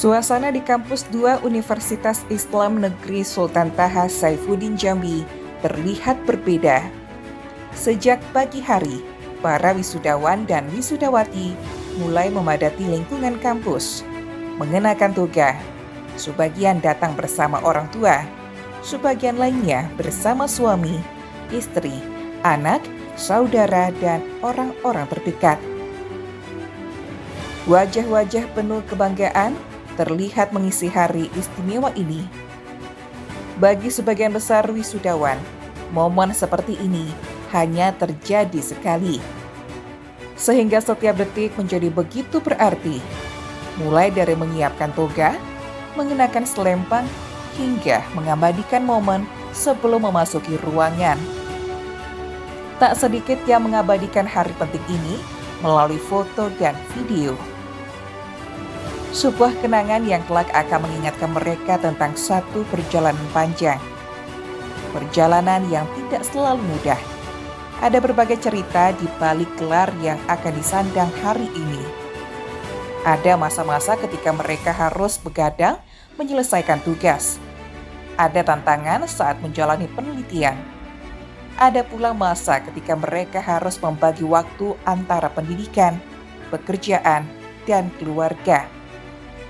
Suasana di kampus 2 Universitas Islam Negeri Sultan Taha Saifuddin Jambi terlihat berbeda. Sejak pagi hari, para wisudawan dan wisudawati mulai memadati lingkungan kampus, mengenakan toga. Sebagian datang bersama orang tua, sebagian lainnya bersama suami, istri, anak, saudara, dan orang-orang terdekat. Wajah-wajah penuh kebanggaan terlihat mengisi hari istimewa ini. Bagi sebagian besar wisudawan, momen seperti ini hanya terjadi sekali. Sehingga setiap detik menjadi begitu berarti. Mulai dari menyiapkan toga, mengenakan selempang, hingga mengabadikan momen sebelum memasuki ruangan. Tak sedikit yang mengabadikan hari penting ini melalui foto dan video. Sebuah kenangan yang kelak akan mengingatkan mereka tentang satu perjalanan panjang. Perjalanan yang tidak selalu mudah. Ada berbagai cerita di balik gelar yang akan disandang hari ini. Ada masa-masa ketika mereka harus begadang menyelesaikan tugas. Ada tantangan saat menjalani penelitian. Ada pula masa ketika mereka harus membagi waktu antara pendidikan, pekerjaan, dan keluarga.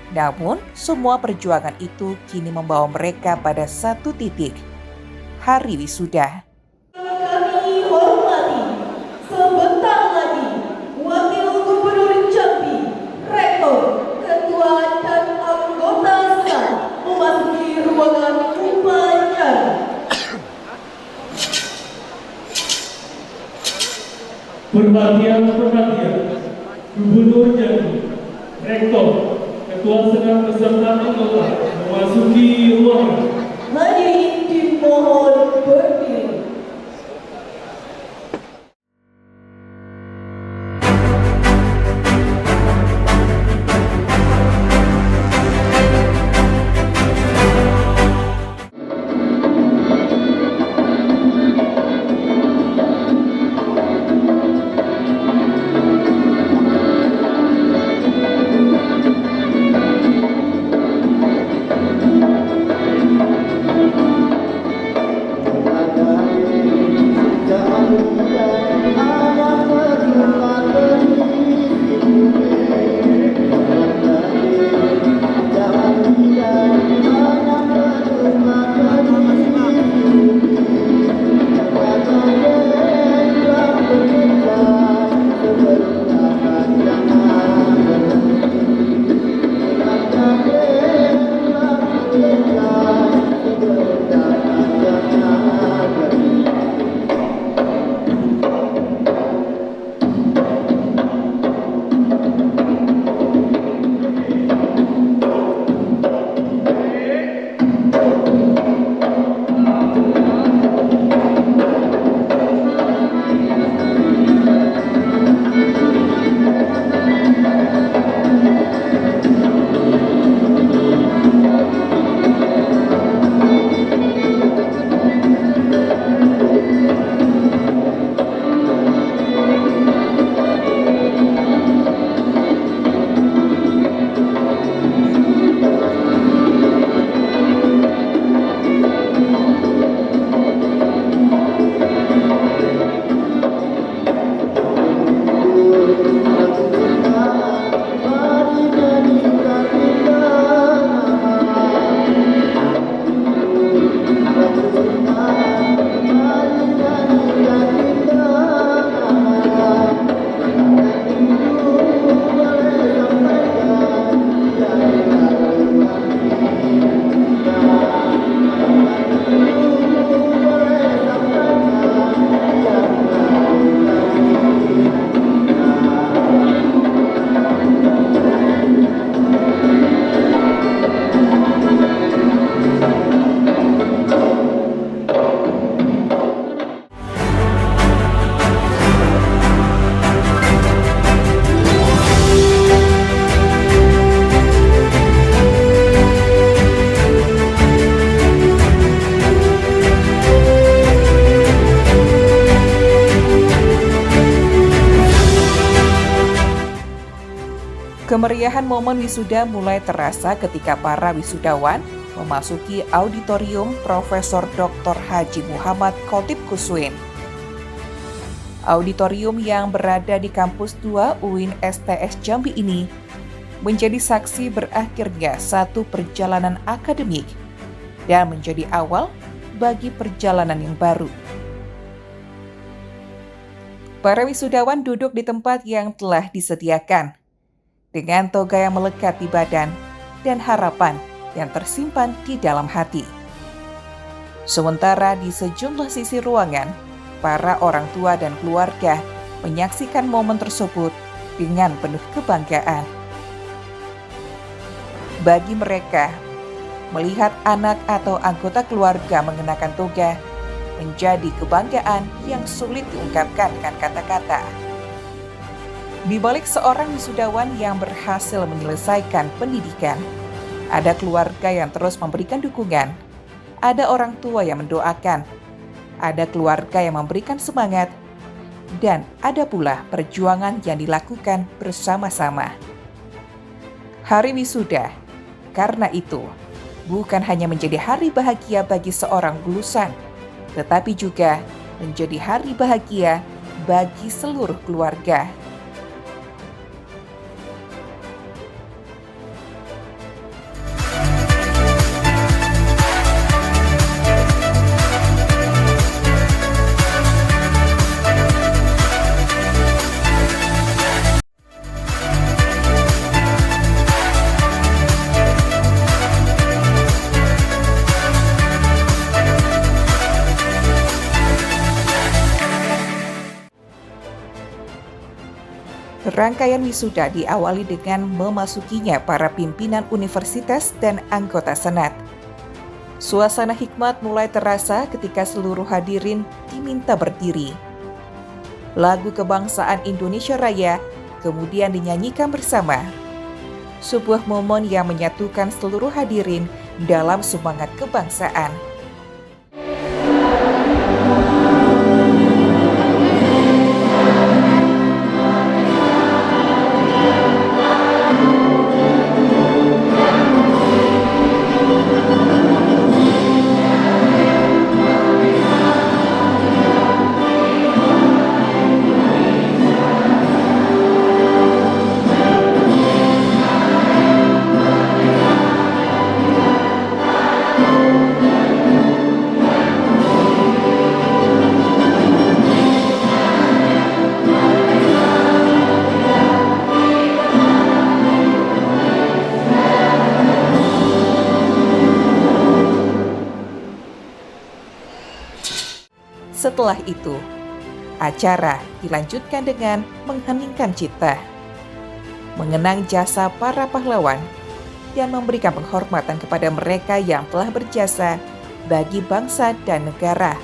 Namun, semua perjuangan itu kini membawa mereka pada satu titik, hari wisuda. Kami hormati sebentar lagi Wakil Gubernur Jambi, Rektor, Ketua dan anggota SAN memasuki ruangan upacara. Perhatian, Gubernur Jambi, Rektor, Ketua Senat beserta anggota memasuki ruangan. Hadirin dimohon berdiri. Kemeriahan momen wisuda mulai terasa ketika para wisudawan memasuki auditorium Profesor Dr. Haji Muhammad Khotib Kuswin. Auditorium yang berada di kampus 2 UIN STS Jambi ini menjadi saksi berakhirnya satu perjalanan akademik dan menjadi awal bagi perjalanan yang baru. Para wisudawan duduk di tempat yang telah disediakan, dengan toga yang melekat di badan dan harapan yang tersimpan di dalam hati. Sementara di sejumlah sisi ruangan, para orang tua dan keluarga menyaksikan momen tersebut dengan penuh kebanggaan. Bagi mereka, melihat anak atau anggota keluarga mengenakan toga menjadi kebanggaan yang sulit diungkapkan dengan kata-kata. Di balik seorang wisudawan yang berhasil menyelesaikan pendidikan, ada keluarga yang terus memberikan dukungan, ada orang tua yang mendoakan, ada keluarga yang memberikan semangat, dan ada pula perjuangan yang dilakukan bersama-sama. Hari wisuda, karena itu, bukan hanya menjadi hari bahagia bagi seorang lulusan, tetapi juga menjadi hari bahagia bagi seluruh keluarga. Rangkaian wisuda diawali dengan memasukinya para pimpinan universitas dan anggota senat. Suasana hikmat mulai terasa ketika seluruh hadirin diminta berdiri. Lagu kebangsaan Indonesia Raya kemudian dinyanyikan bersama. Sebuah momen yang menyatukan seluruh hadirin dalam semangat kebangsaan. Setelah itu, acara dilanjutkan dengan mengheningkan cita, mengenang jasa para pahlawan, dan memberikan penghormatan kepada mereka yang telah berjasa bagi bangsa dan negara.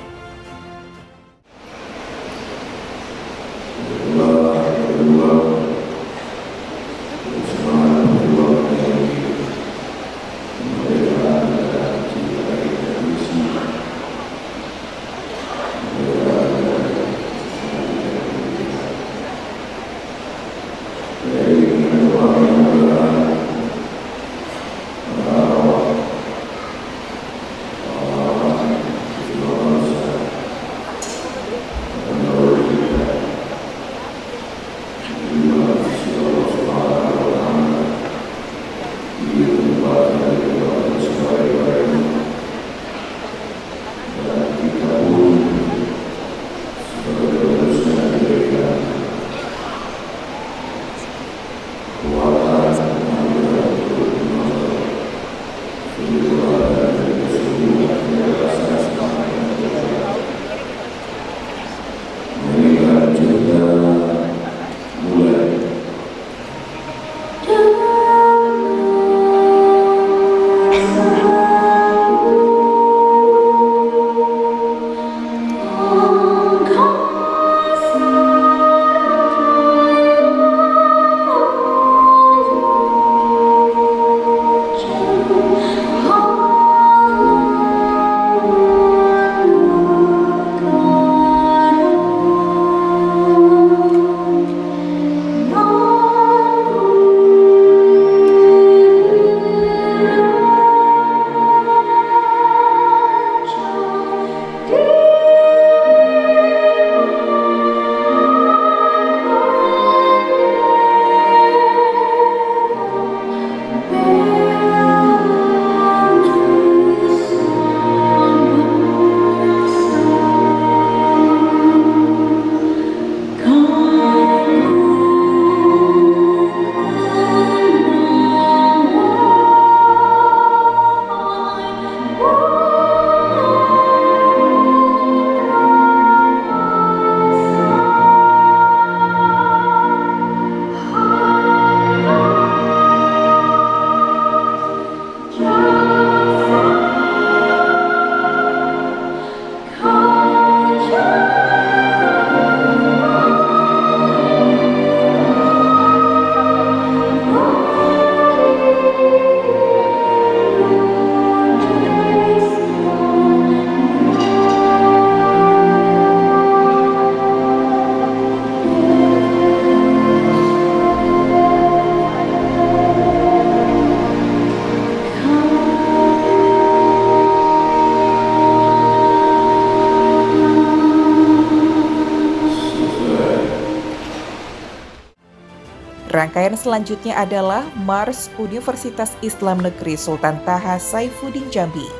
Rangkaian selanjutnya adalah Mars Universitas Islam Negeri Sultan Taha Saifuddin Jambi.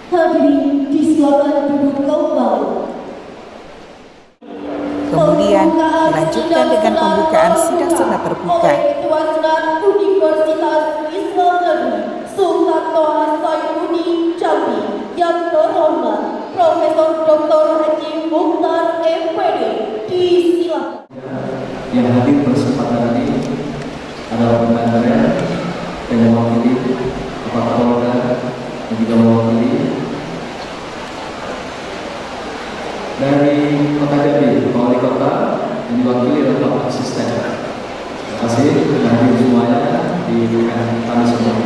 Hadirin disilakan duduk kembali. Kemudian dilanjutkan dengan pembukaan sidang senat terbuka. Oleh Ketua Senat Universitas Islam Negeri Sultan Taha Saifuddin Jambi yang terhormat Profesor Dr. Haji Mukhtar MPD, disilakan. Yang hadir berkesempatan ini adalah rekan-rekan yang mewakili Kepala Keluarga dan juga mewakili dari Kota Jambi, Pak Wali Kota, yang diwakili oleh Bapak Asisten. Terima kasih sudah hadir semuanya di kami semua.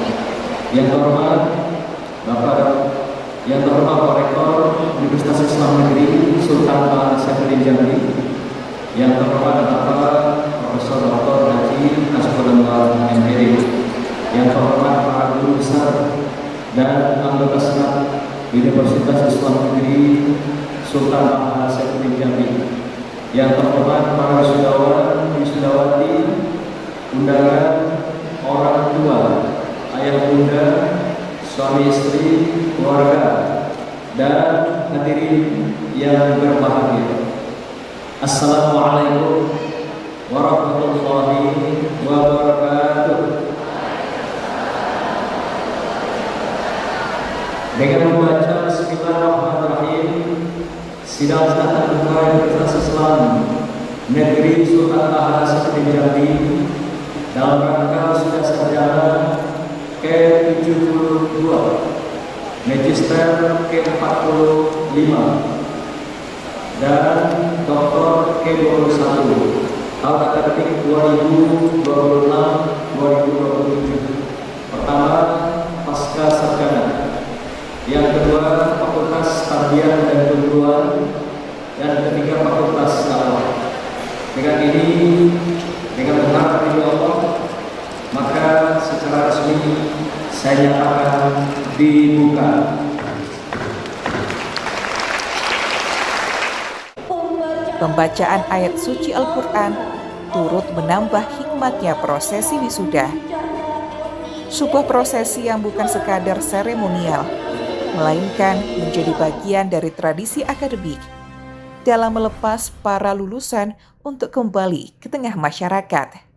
Yang terhormat Pak Rektor Universitas Islam Negeri Sultan Taha Saifuddin Jambi, yang terhormat Bapak Profesor Dr. Haji Nasrullah MPD, yang terhormat para guru besar dan anggota Senat Universitas Islam Negeri Sultan Taha Saifuddin Jambi, yang terhormat para wisudawan, wisudawati, undangan, orang tua, ayah bunda, suami istri, keluarga, dan hadirin yang berbahagia. Assalamualaikum warahmatullahi wabarakatuh. Dengan membaca Bismillahirrahmanirrahim, sidang senat terbuka Universitas Islam Negeri Sultan Taha Saifuddin Jambi dalam rangka sudah sarjana ke-72, Magister ke-45, dan Doktor ke-21 tahun akademik 2026-2027. Pertama, pasca sarjana. Yang kedua, Fakultas Tarbiyah dan Keguruan, dan ketiga Fakultas Dakwah. Dengan ini, dengan berharap dari Allah, maka secara resmi saya nyatakan dibuka. Pembacaan ayat suci Al-Quran turut menambah hikmatnya prosesi wisuda. Sebuah prosesi yang bukan sekadar seremonial, melainkan menjadi bagian dari tradisi akademik dalam melepas para lulusan untuk kembali ke tengah masyarakat.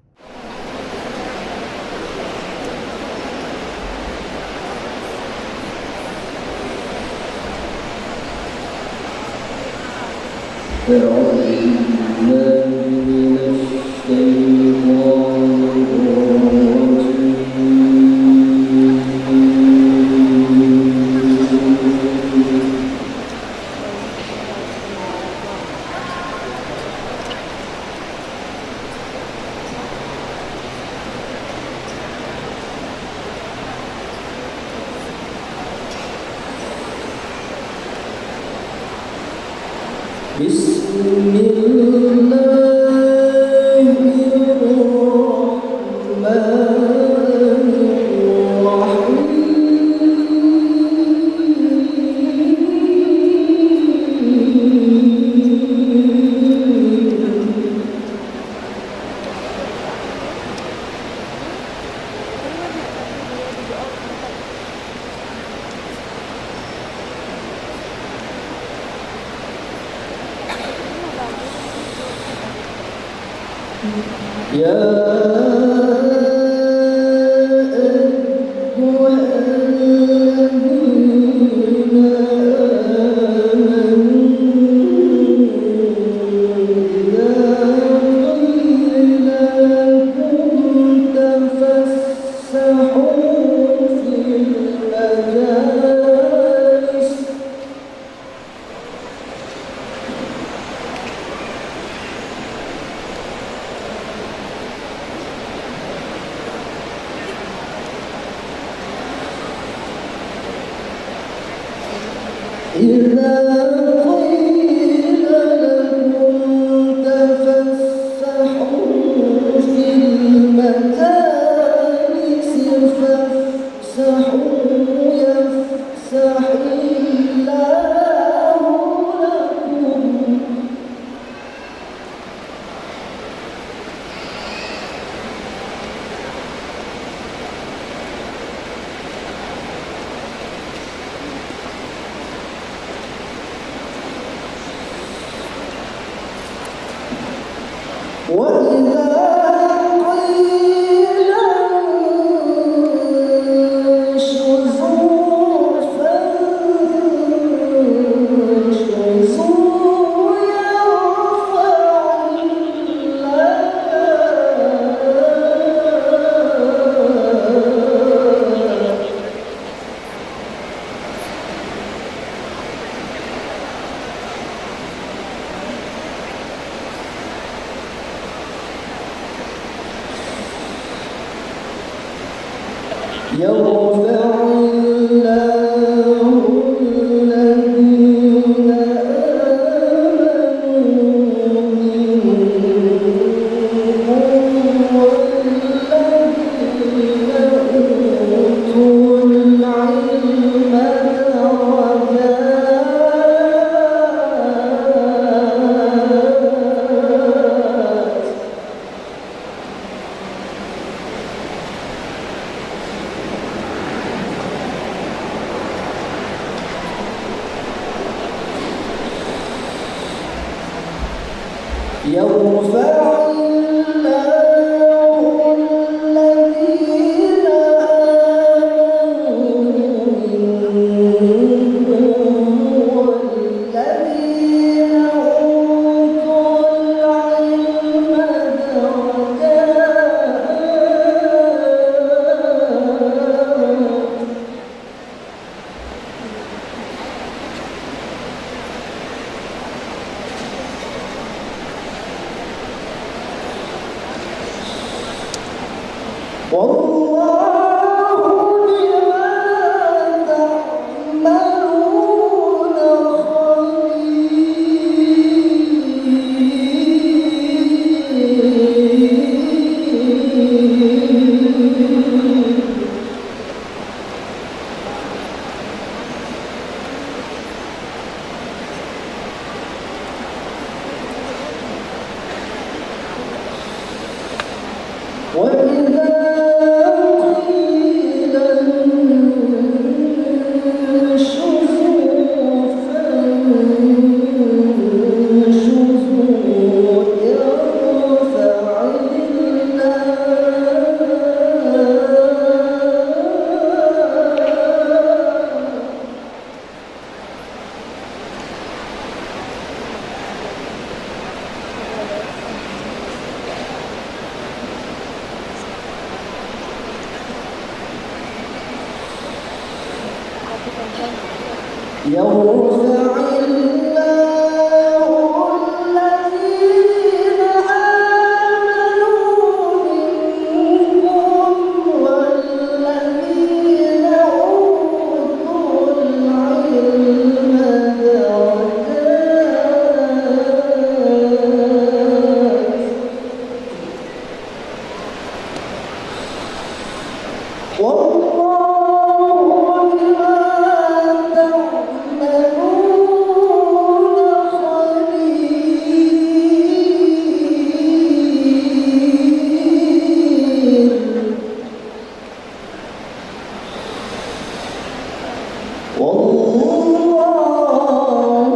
والله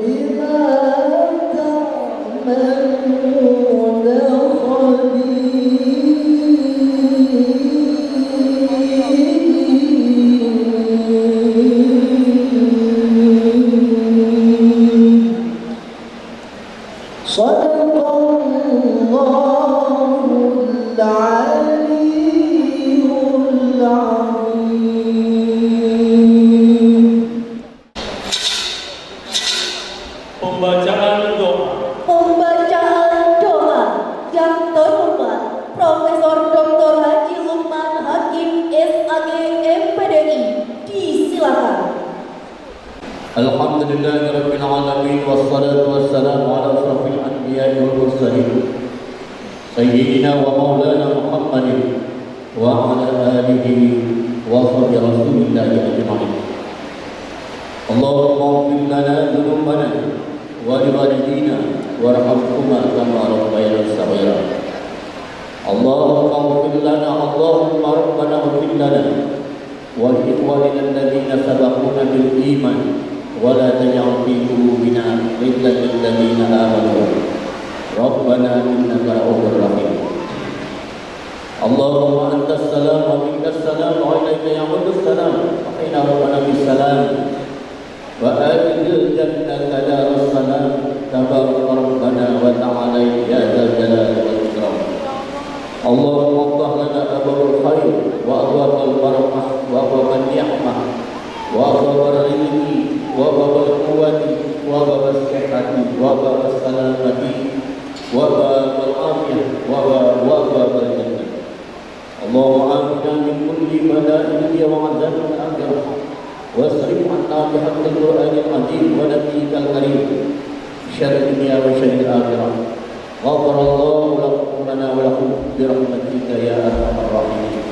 بما تعملون Alhamdulillahi Rabbil Alamin. Wassalatu wassalamu ala ashrafil anbiya'i wal mursalin Sayyidina wa maulana Muhammadin wa ala alihi wa sahbihi rasulillahi ajma'in. Allahumma ighfir lana dhunubana wa liwalidina warhamhuma kama rabbayana shaghira. Allahumma ighfir lana, Allahumma rabbana ighfir lana wa li ikhwanina alladhina sabaquna bil iman wa la taj'al fi qulubina ghillan lil ladzina amanu rabbana innaka ra'ufur rahim. Allahumma antas salam wa minkas salam wa ilaika ya'udus salam wa qina rabbana bis salam wa adkhil jannata darus salam tabarak rabbana wa ta'ala ya dzal jalali wal ikram. Allahumma iftah lana abwaabal khair wa abwaabal barakah wa abwaabal ni'mah wa abwaabal rizqi wa abwaabal quwwati wa abwaabal sihhati wa abwaabal salamati wa abwaabal afiyah wa abwaabal jannah. Allahumma afina min kulli bala'in dunya wa 'adzabil akhirah wasrif 'anna bihaqqil Qur'anil 'azim wa nabiyyikal karim syarril dunya wa syarril akhirah. Ghafarallahu lana wa lakum bi rahmatika ya arhamar rahimin.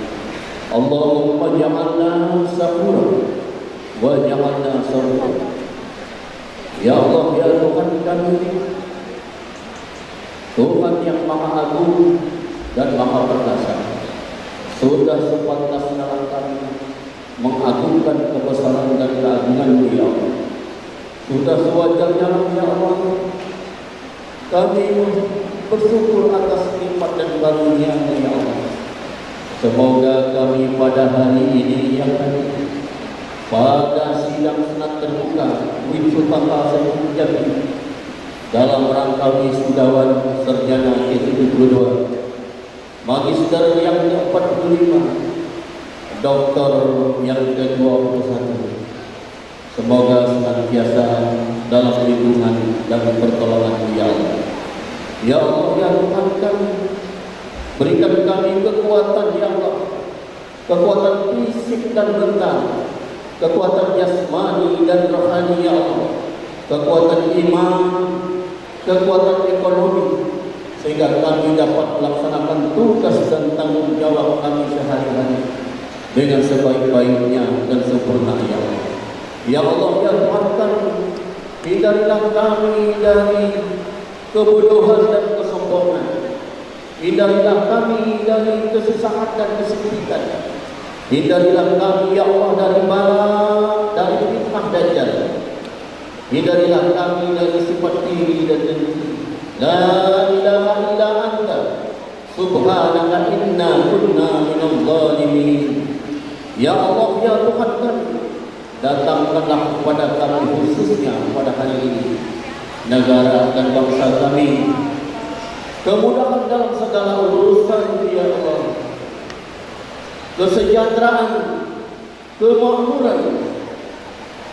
Allahumma ja'alna sabura wa ja'alna sabura. Ya Allah, ya Tuhan kami, Tuhan yang Maha Agung dan Maha Perkasa, sudah sepantasnya kami mengagungkan kebesaran dan keagungan-Mu ya Allah. Sudah sewajarnya ya Allah kami bersyukur atas nikmat dan karunia-Mu ya Allah. Semoga kami pada hari ini yang pada sidang senat terbuka Wisuta Sayyidina dalam rangka wisudawan sarjana ke-72, magister yang ke-45, doktor yang ke-21. Semoga senantiasa dalam lindungan dan pertolongan ya Allah. Ya Allah, ya Tuhan kami, berikan kami kekuatan ya Allah, kekuatan fisik dan mental, kekuatan jasmani dan rohani ya Allah, kekuatan iman, kekuatan ekonomi, sehingga kami dapat melaksanakan tugas dan tanggung jawab kami sehari-hari dengan sebaik-baiknya dan sempurna ya Allah. Ya Allah, ya Tuhan kami, hindarilah kami dari kebodohan dan kesombongan, hindarilah kami dari kesusahan dan kesempitan, hindarilah kami ya Allah dari bala, dari fitnah dajjal, hindarilah kami dari sifat iri dan dengki. La ilaha illa anta subhanaka inna kunna minadh dhalimin. Ya Allah, ya Tuhan kami, datangkanlah kepada kami khususnya pada hari ini, negara dan bangsa kami, kemudahan dalam segala urusan ya Allah, kesejahteraan, kemakmuran,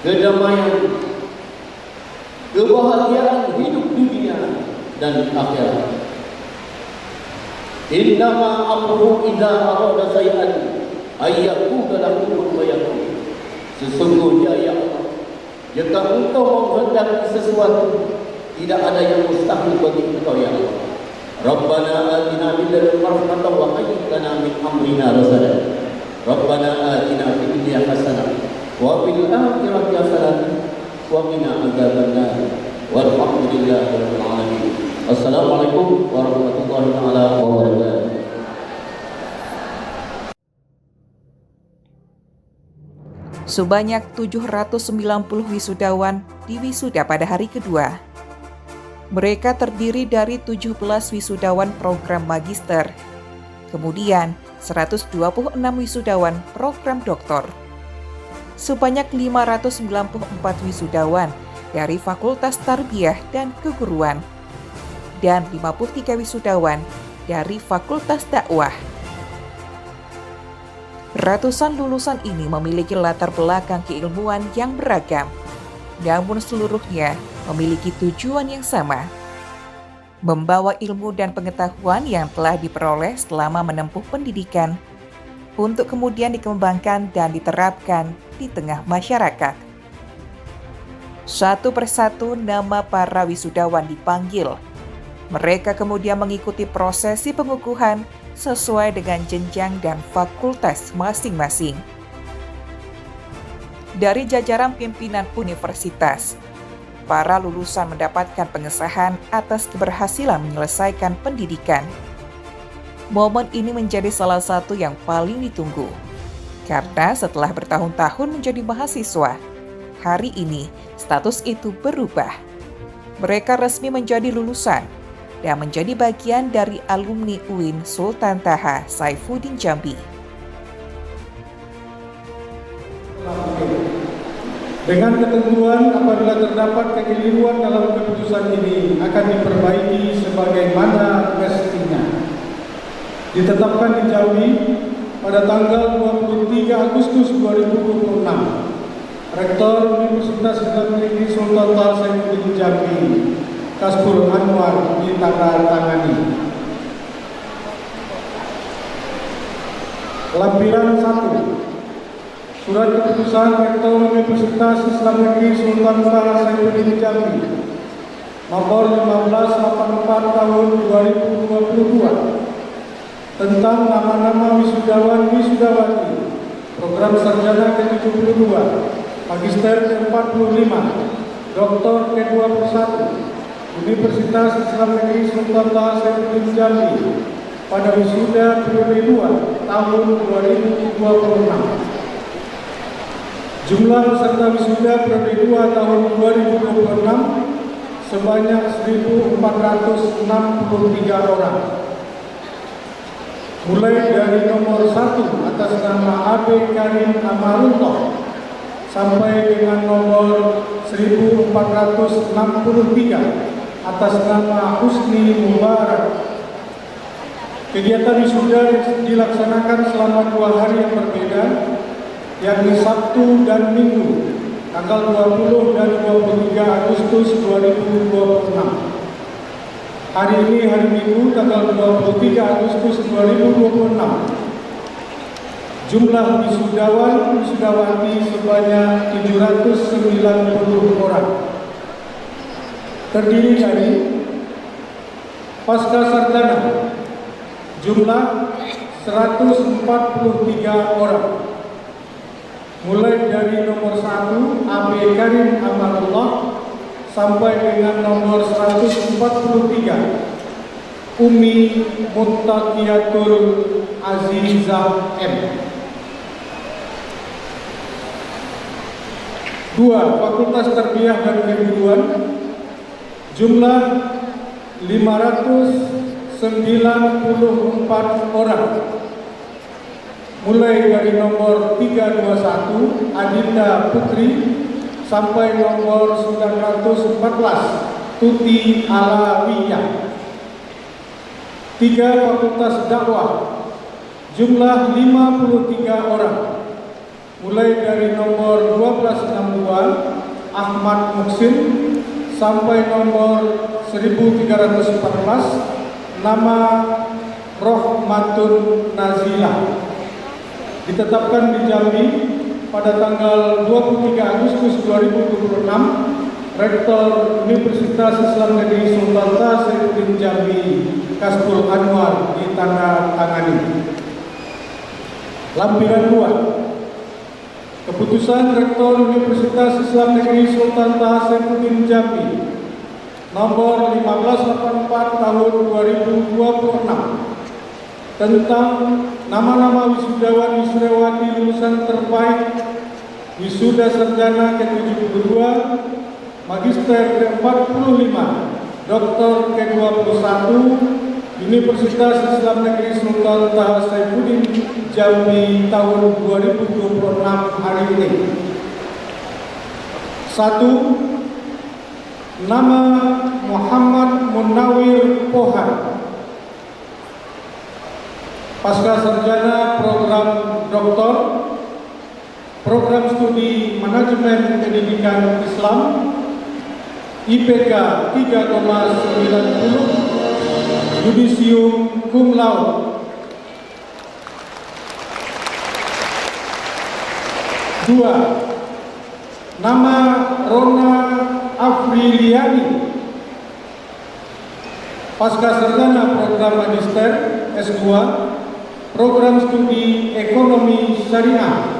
kedamaian, kebahagiaan hidup dunia dan akhirat. Innama amruhu idza arada shay'an ayyakuna lahu kun fayakun. Sesungguhnya ya Allah, jika Engkau menghendaki sesuatu, tidak ada yang mustahil bagi Engkau ya Allah. Rabbana atina min ladunka rahmatan wa hayyi lana min amrina rasada. Rabbana atina fid dunya hasanah wa fil akhirati hasanah wa qina adzabannar. Walhamdulillahi rabbil alamin. Assalamualaikum warahmatullahi wabarakatuh. Sebanyak 790 wisudawan diwisuda pada hari kedua. Mereka terdiri dari 17 wisudawan program magister, kemudian 126 wisudawan program doktor, sebanyak 594 wisudawan dari Fakultas Tarbiyah dan Keguruan, dan 53 wisudawan dari Fakultas Dakwah. Ratusan lulusan ini memiliki latar belakang keilmuan yang beragam, namun seluruhnya memiliki tujuan yang sama: membawa ilmu dan pengetahuan yang telah diperoleh selama menempuh pendidikan untuk kemudian dikembangkan dan diterapkan di tengah masyarakat. Satu persatu nama para wisudawan dipanggil. Mereka kemudian mengikuti prosesi pengukuhan sesuai dengan jenjang dan fakultas masing-masing. Dari jajaran pimpinan universitas, para lulusan mendapatkan pengesahan atas keberhasilan menyelesaikan pendidikan. Momen ini menjadi salah satu yang paling ditunggu, karena setelah bertahun-tahun menjadi mahasiswa, hari ini status itu berubah. Mereka resmi menjadi lulusan dan menjadi bagian dari alumni UIN Sultan Taha Saifuddin Jambi. Dengan ketentuan apabila terdapat kekeliruan dalam keputusan ini akan diperbaiki sebagaimana mestinya. Ditetapkan di Jambi pada tanggal 23 Agustus 2026. Rektor Universitas Islam Negeri Sultan Taha Saifuddin Jambi, Kaspul Anwar, ditandatangani. Lampiran 1. Surat keputusan Rektor Universitas Islam Negeri Sultan Taha Saifuddin Jambi nomor 1584 tahun 2022 tentang nama-nama wisudawan wisudawati program sarjana ke-72, magister ke-45, doktor ke-21 Universitas Islam Negeri Sultan Taha Saifuddin Jambi pada wisuda periode 2 tahun 2026. Jumlah peserta wisuda periode 2 tahun 2026 sebanyak 1.463 orang. Mulai dari nomor 1 atas nama AB Karim Amarullah sampai dengan nomor 1.463 atas nama Husni Mubarak. Kegiatan wisuda dilaksanakan selama 2 hari yang berbeda, yakni Sabtu dan Minggu, tanggal 20 dan 23 Agustus 2026. Hari ini hari Minggu, tanggal 23 Agustus 2026. Jumlah wisudawan wisudawati sebanyak 790 orang. Terdiri dari pasca sarjana jumlah 143 orang. Mulai dari nomor 1 AB Karim Amarullah sampai dengan nomor 143 Umi Muttaqiyatul Azizah M. 2. Fakultas Tarbiyah dan Keguruan jumlah 594 orang. Mulai dari nomor 321 Adinda Putri sampai nomor 914 Tuti Alawiyah. 3. Fakultas Dakwah jumlah 53 orang. Mulai dari nomor 1262 Ahmad Muksin sampai nomor 1314 nama Rohmatun Nazilah. Ditetapkan di Jambi pada tanggal 23 Agustus 2026, Rektor Universitas Islam Negeri Sultan Taha Saifuddin Jambi, Kaspul Anwar, ditandatangani. Lampiran 2. Keputusan Rektor Universitas Islam Negeri Sultan Taha Saifuddin Jambi nomor 1584 tahun 2026 tentang nama-nama wisudawan wisudawati lulusan terbaik wisuda sarjana ke-72, magister ke-45, doktor ke-21 Universitas Islam Negeri Sultan Taha Saifuddin Jambi tahun 2026 hari ini. 1. Nama Muhammad Munawir Pohan, pasca sarjana program doktor, program studi manajemen pendidikan Islam, IPK 3,90, yudisium cum laude. 2. Nama Rona Afriliani, Pasca Sarjana Program Magister S2, Program Studi Ekonomi Syariah,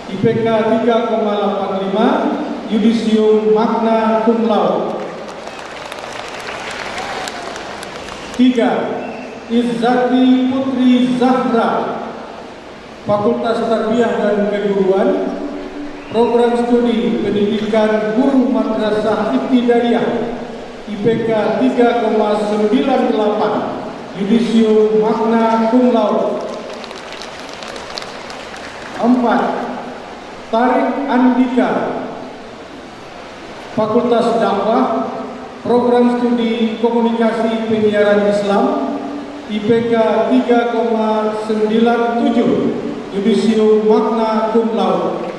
IPK 3,85, Yudisium Magna Cum Laude. 3. Izzati Putri Zahra, Fakultas Tarbiyah dan Keguruan, Program Studi Pendidikan Guru Madrasah Ibtidaiyah, IPK 3,98, Yudisium Magna Cum Laude. 4. Tarik Andika, Fakultas Dakwah, Program Studi Komunikasi Penyiaran Islam, IPK 3,97, Yudisium Magna Cum Laude.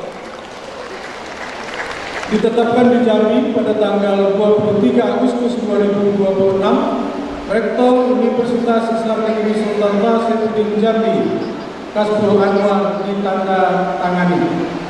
Ditetapkan di Jambi pada tanggal 23 Agustus 2026, Rektor Universitas Islam Negeri Sultan Saifuddin Jambi, Kasbul Anwar, ditanda tangani.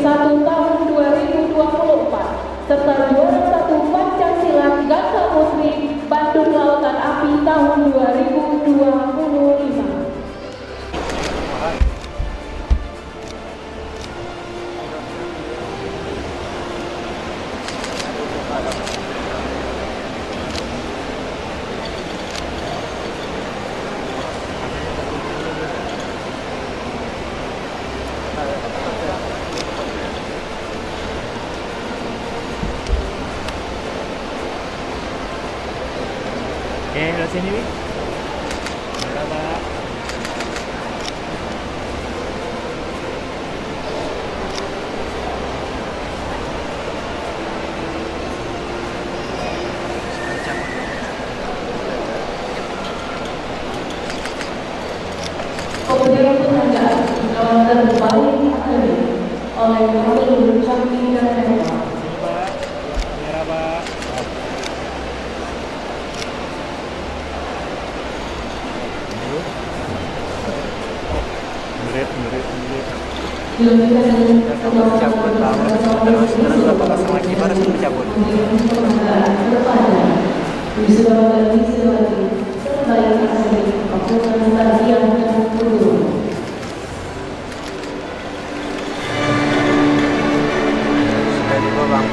Satu tahun 2024 serta juara 1 Pencaksilat Ganda Putri Bandung Lautan Api tahun 2025. Oke, dari sini, Wi. Berapa? Kemudian penghargaan yang terbaik oleh Wakil Jambi dan Dewa. Berapa? Murid. Cabut terus berapa pasang lagi baru cabut. Wisuda terbaik asli Fakultas Tarbiyah dan Keguruan. Sudah dibawa, Bang.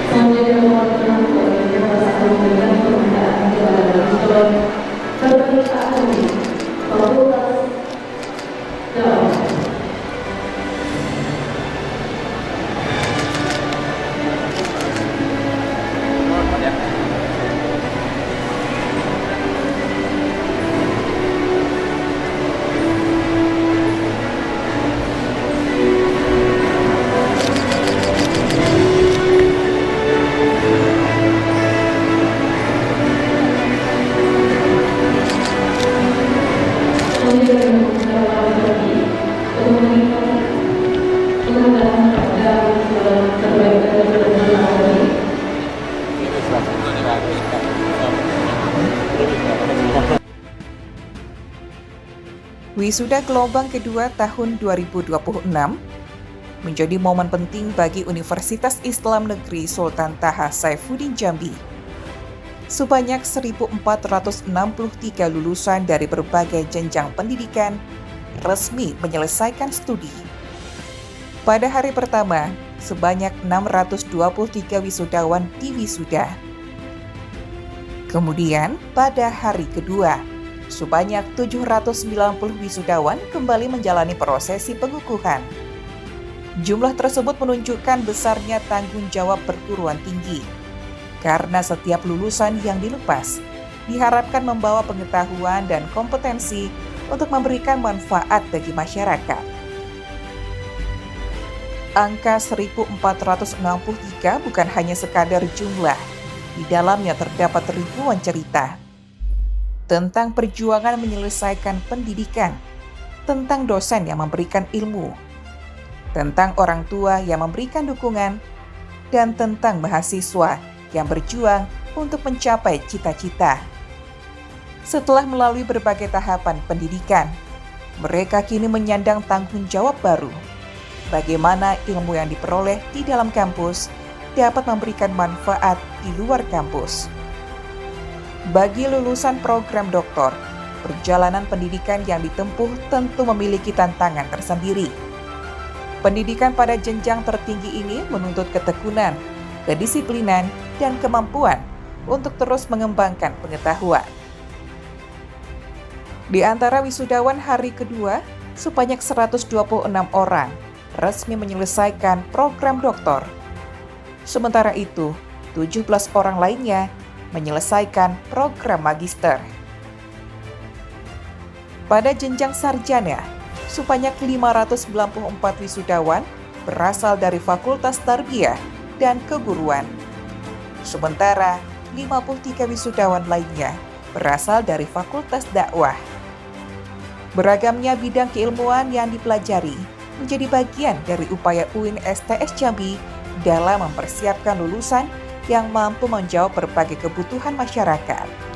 Selanjutnya mewakilkan Universitas memberikan penghargaan kepada wisuda terbaik asli Fakultas Dakwah. Wisuda gelombang kedua tahun 2026 menjadi momen penting bagi Universitas Islam Negeri Sultan Taha Saifuddin Jambi. Sebanyak 1.463 lulusan dari berbagai jenjang pendidikan resmi menyelesaikan studi. Pada hari pertama, sebanyak 623 wisudawan diwisuda. Kemudian, pada hari kedua, sebanyak 790 wisudawan kembali menjalani prosesi pengukuhan. Jumlah tersebut menunjukkan besarnya tanggung jawab perguruan tinggi, karena setiap lulusan yang dilepas diharapkan membawa pengetahuan dan kompetensi untuk memberikan manfaat bagi masyarakat. Angka 1.463 bukan hanya sekadar jumlah, Di dalamnya terdapat ribuan cerita tentang perjuangan menyelesaikan pendidikan, tentang dosen yang memberikan ilmu, tentang orang tua yang memberikan dukungan, dan tentang mahasiswa yang berjuang untuk mencapai cita-cita. Setelah melalui berbagai tahapan pendidikan, mereka kini menyandang tanggung jawab baru. Bagaimana ilmu yang diperoleh di dalam kampus dapat memberikan manfaat di luar kampus. Bagi lulusan program doktor, perjalanan pendidikan yang ditempuh tentu memiliki tantangan tersendiri. Pendidikan pada jenjang tertinggi ini menuntut ketekunan, kedisiplinan, dan kemampuan untuk terus mengembangkan pengetahuan. Di antara wisudawan hari kedua, sebanyak 126 orang resmi menyelesaikan program doktor. Sementara itu, 17 orang lainnya menyelesaikan program magister. Pada jenjang sarjana, sebanyak 594 wisudawan berasal dari Fakultas Tarbiyah dan Keguruan. Sementara 53 wisudawan lainnya berasal dari Fakultas Dakwah. Beragamnya bidang keilmuan yang dipelajari menjadi bagian dari upaya UIN STS Jambi dalam mempersiapkan lulusan yang mampu menjawab berbagai kebutuhan masyarakat.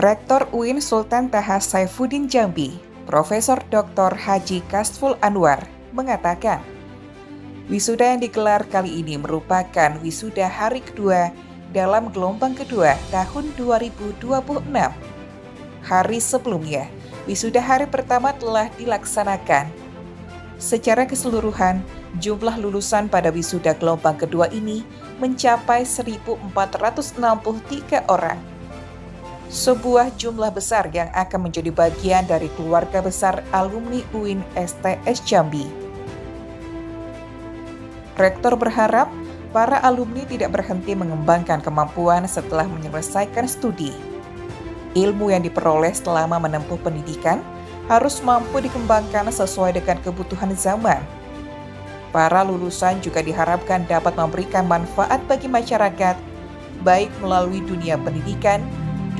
Rektor UIN Sultan Taha Saifuddin Jambi, Profesor Dr. Haji Kasful Anwar, mengatakan, wisuda yang digelar kali ini merupakan wisuda hari kedua dalam gelombang kedua tahun 2026. Hari sebelumnya, wisuda hari pertama telah dilaksanakan. Secara keseluruhan, jumlah lulusan pada wisuda gelombang kedua ini mencapai 1.463 orang. Sebuah jumlah besar yang akan menjadi bagian dari keluarga besar alumni UIN STS Jambi. Rektor berharap para alumni tidak berhenti mengembangkan kemampuan setelah menyelesaikan studi. Ilmu yang diperoleh selama menempuh pendidikan harus mampu dikembangkan sesuai dengan kebutuhan zaman. Para lulusan juga diharapkan dapat memberikan manfaat bagi masyarakat, baik melalui dunia pendidikan,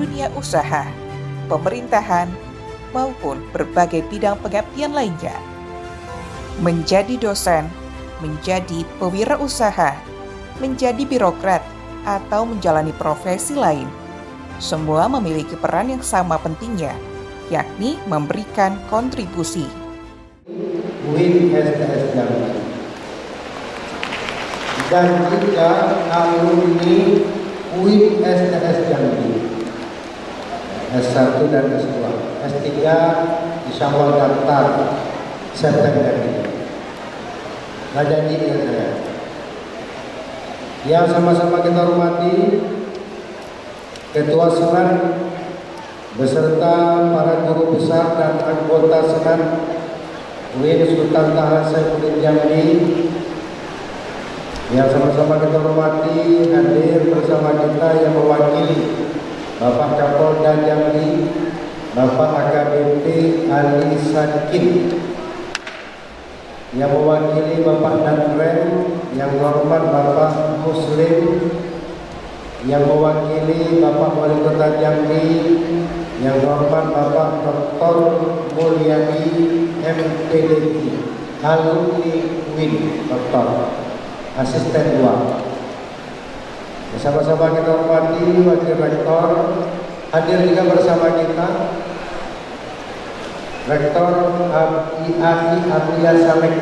dunia usaha, pemerintahan, maupun berbagai bidang pengabdian lainnya. Menjadi dosen, menjadi pewirausaha, menjadi birokrat, atau menjalani profesi lain, semua memiliki peran yang sama pentingnya, yakni memberikan kontribusi. UIN STS Jambi dan juga alumni UIN STS Jambi S1 dan S2, S3 insya Allah daftar September ini. Nggak janji ya saya. Yang sama-sama kita hormati Ketua Senat beserta para guru besar dan anggota Senat UIN Sultan Taha Saifuddin Jambi. Yang sama-sama kita hormati hadir bersama kita yang mewakili Bapak Kapolda Jambi, Bapak AKBP Ali Sadikin, yang mewakili Bapak Danrem, yang hormat Bapak Muslim, yang mewakili Bapak Wali Kota Jambi, yang hormat Bapak Dr. Mulyadi MPDI, alumni UIN, Dr. Asisten 2. Bersama-sama kita hormati Wakil Rektor, hadir juga bersama kita Rektor IAI Abdillah Saleh,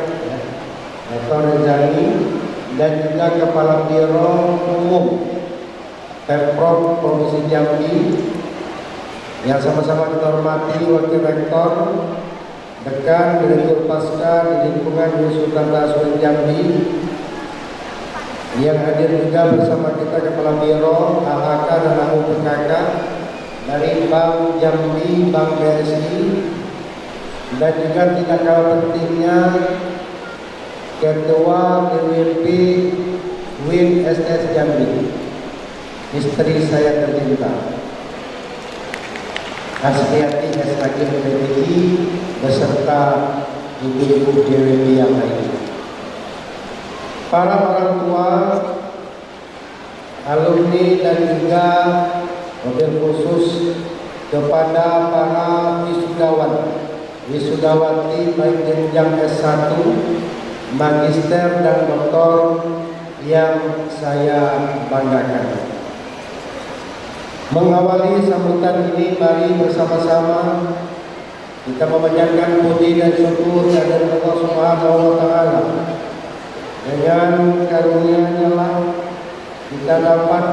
Rektor Rezani, dan juga Kepala Biro Umum Pemprov Provinsi Jambi. Yang sama-sama kita hormati Wakil Rektor, Dekan Direktur Pasca di lingkungan Sultan Taha Saifuddin Jambi. Yang hadir juga bersama kita Kepala Biro AHK dan AU PKK dari Bank Jambi Bank BSI, dan juga tidak kalah pentingnya Ketua DWP Win SS Jambi, istri saya tercinta Asmiati SHG PPI beserta ibu-ibu DWP yang lain, para orang tua, alumni, dan juga mobil khusus kepada para wisudawati baik jenjang S1, magister, dan doktor yang saya banggakan. Mengawali sambutan ini, mari bersama-sama kita memanjatkan puji dan syukur kepada Allah Subhanahu wa taala. Dengan karunia-Nya lah kita dapat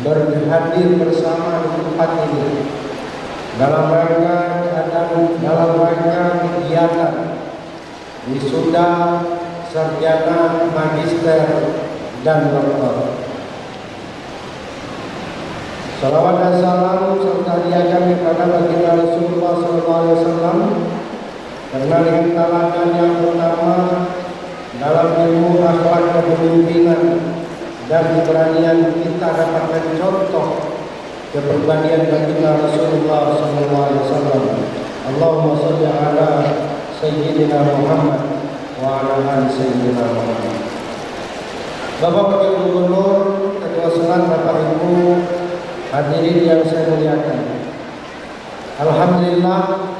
berhadir bersama di tempat ini dalam rangka kegiatan wisuda sarjana, magister, dan doktor. Salawat dan salam serta diakan kepada baginda Rasulullah SAW, karena dengan teladan yang pertama dalam ilmu akhlak kepemimpinan dan keberanian kita dapat mencontoh kepribadian baginda Rasulullah SAW. Allahumma sholli ala Sayyidina Muhammad wa ala ali Sayyidina Muhammad. Bapak Wakil Gubernur, Ketua Senat, Bapak Ibu, hadirin yang saya muliakan. Alhamdulillah,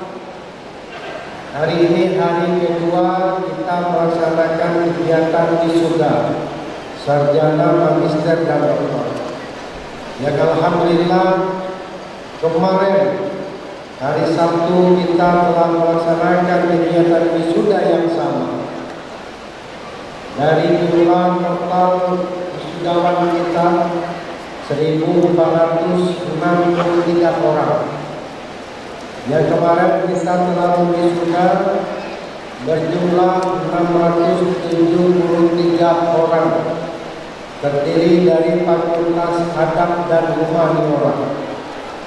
hari ini hari kedua kita melaksanakan kegiatan wisuda sarjana, magister, dan doktor. Ya, alhamdulillah, kemarin hari Sabtu kita telah melaksanakan kegiatan wisuda yang sama. Dari jumlah total wisudawan kita 1.463 orang. Yang kemarin kita telah wisuda berjumlah 673 orang, terdiri dari Fakultas Adab dan Humaniora,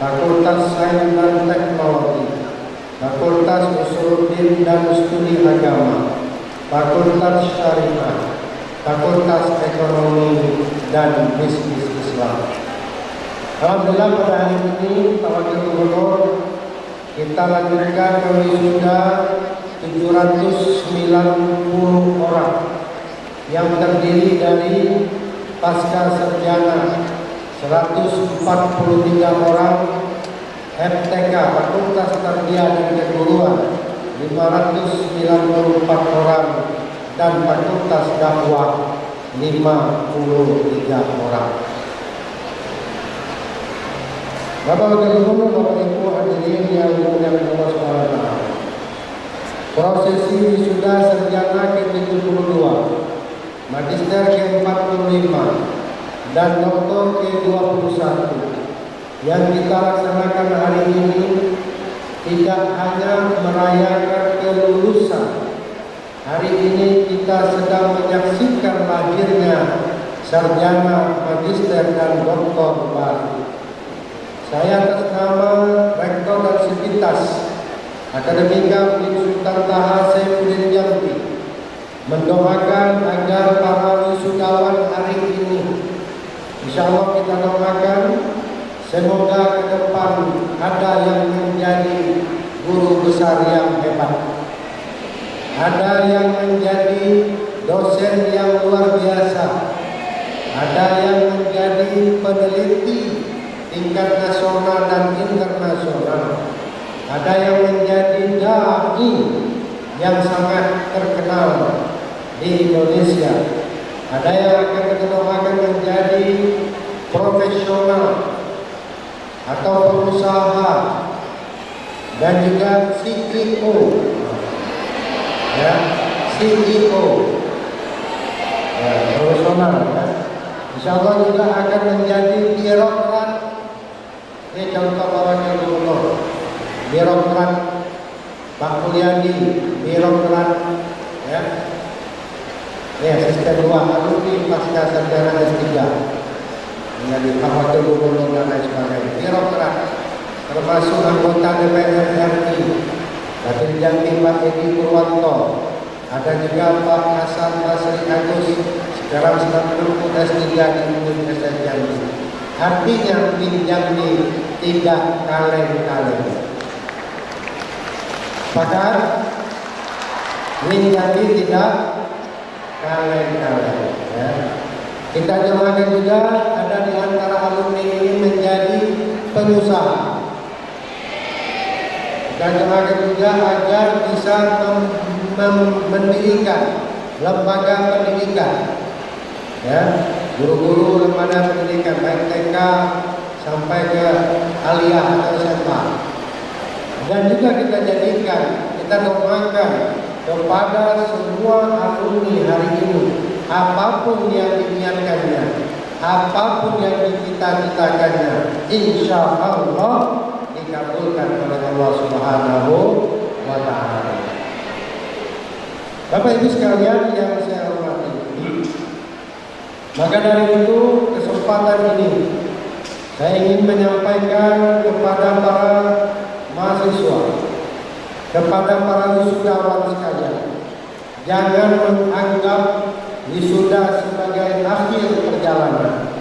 Fakultas Sains dan Teknologi, Fakultas Usuluddin dan Studi Agama, Fakultas Syariah, Fakultas Ekonomi dan Bisnis Islam. Alhamdulillah, pada hari ini Pak Wakil Gubernur, kita lanjutkan ke wisuda 790 orang yang terdiri dari pasca sarjana 143 orang, FTK Fakultas Tarbiyah dan Keguruan 594 orang, dan Fakultas Dakwah 53 orang. Bapak Wakil Gubernur, Bapak Ibu hadirin yang dimuliakan Allah SWT, prosesi wisuda sarjana ke-72, magister ke-45, dan doktor ke-21 yang kita laksanakan hari ini tidak hanya merayakan kelulusan. Hari ini kita sedang menyaksikan lahirnya sarjana, magister, dan doktor baru. Saya atas nama Rektor dan Sivitas Akademika Universitas Sultan Taha Saifuddin Jambi mendoakan agar para wisudawan hari ini, insya Allah kita doakan semoga ke depan ada yang menjadi guru besar yang hebat, ada yang menjadi dosen yang luar biasa, ada yang menjadi peneliti tingkat nasional dan internasional, ada yang menjadi dai yang sangat terkenal di Indonesia, ada yang akan kita doakan menjadi profesional atau pengusaha, dan juga CEO, ya, CEO, ya, profesional, ya. Insya Allah juga akan menjadi birokrat. Ini contoh Pak Wakil Gubernur, birokrat Pak Mulyadi, birokrat, ya. Ini asisten 2 alumni pasca sarjana S3 menjadi Pak Wakil Gubernur dan lain sebagainya, birokrat. termasuk anggota DPR RI, Batin Jambi Pak Edi Purwanto, ada juga Pak Hasan Basri Agus, sekarang sedang menempuh S3 di UIN Jambi. Artinya UIN Jambi tidak kaleng-kaleng. Sepakat? UIN Jambi tidak kaleng-kaleng. Ya. Kita doakan juga ada di antara alumni ini menjadi pengusaha. Dan doakan juga agar bisa mendirikan lembaga pendidikan, ya, guru-guru lembaga pendidikan baik TK sampai ke aliyah atau SMA. Dan juga kita jadikan, kita doakan kepada semua alumni hari ini, apapun yang diniatkannya, apapun yang dicita-citakannya, insya Allah dikabulkan oleh Allah Subhanahu wa Ta'ala. Bapak Ibu sekalian yang saya hormati, maka dari itu kesempatan ini saya ingin menyampaikan kepada para mahasiswa, kepada para wisudawan sekalian, jangan menganggap wisuda sebagai akhir perjalanan.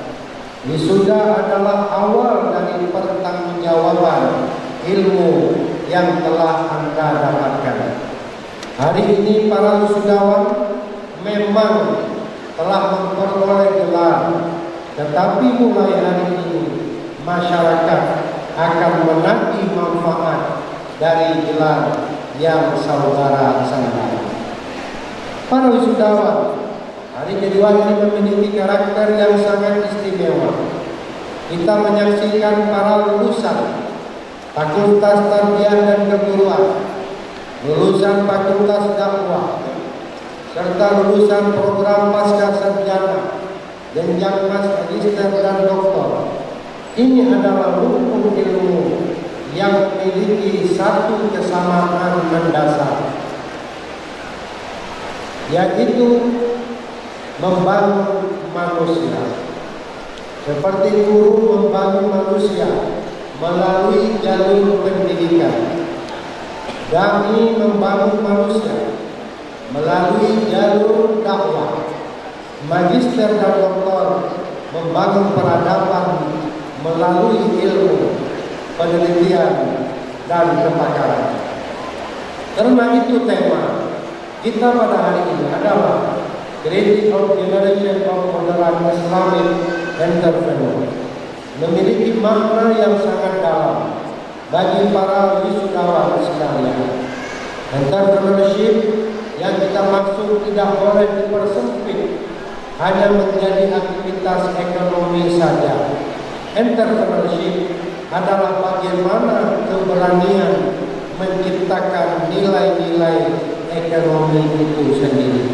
Wisuda adalah awal dari pertanggungjawaban ilmu yang telah Anda dapatkan. Hari ini para wisudawan memang telah memperoleh gelar, tetapi mulai hari ini masyarakat akan menagih manfaat dari gelar yang saudara sandang. Para wisudawan hari kedua ini memiliki karakter yang sangat istimewa. Kita menyaksikan para lulusan Fakultas Tarbiyah dan Keguruan, lulusan Fakultas Dakwah, serta lulusan program pasca sarjana, jenjang magister dan doktor. Ini adalah rukun ilmu yang memiliki satu kesamaan mendasar, yaitu membangun manusia. Seperti guru membangun manusia melalui jalur pendidikan, kami membangun manusia melalui jalur dakwah. Magister dan doktor membangun peradaban melalui ilmu, penelitian, dan kepakaran. Karena itu tema kita pada hari ini adalah Creating a Generation of Modern Islamic Entrepreneur. Memiliki makna yang sangat dalam bagi para wisudawan sekalian. Entrepreneurship yang kita maksud tidak boleh dipersempit hanya menjadi aktivitas ekonomi saja. Entrepreneurship adalah bagaimana keberanian menciptakan nilai-nilai ekonomi itu sendiri.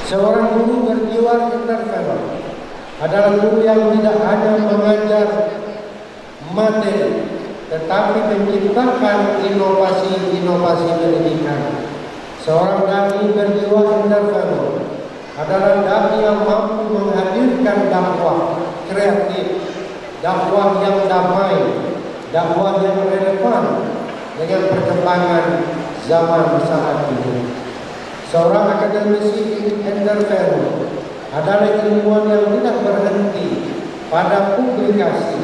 Seorang guru berjiwa entrepreneur adalah guru yang tidak hanya mengajar materi, tetapi menciptakan inovasi-inovasi pendidikan. Seorang dai berjiwa entrepreneur adalah dai yang mampu menghadirkan dakwah kreatif, dakwah yang damai, dakwah yang relevan dengan perkembangan zaman saat ini. Seorang akademisi entrepreneur adalah ilmuwan yang tidak berhenti pada publikasi,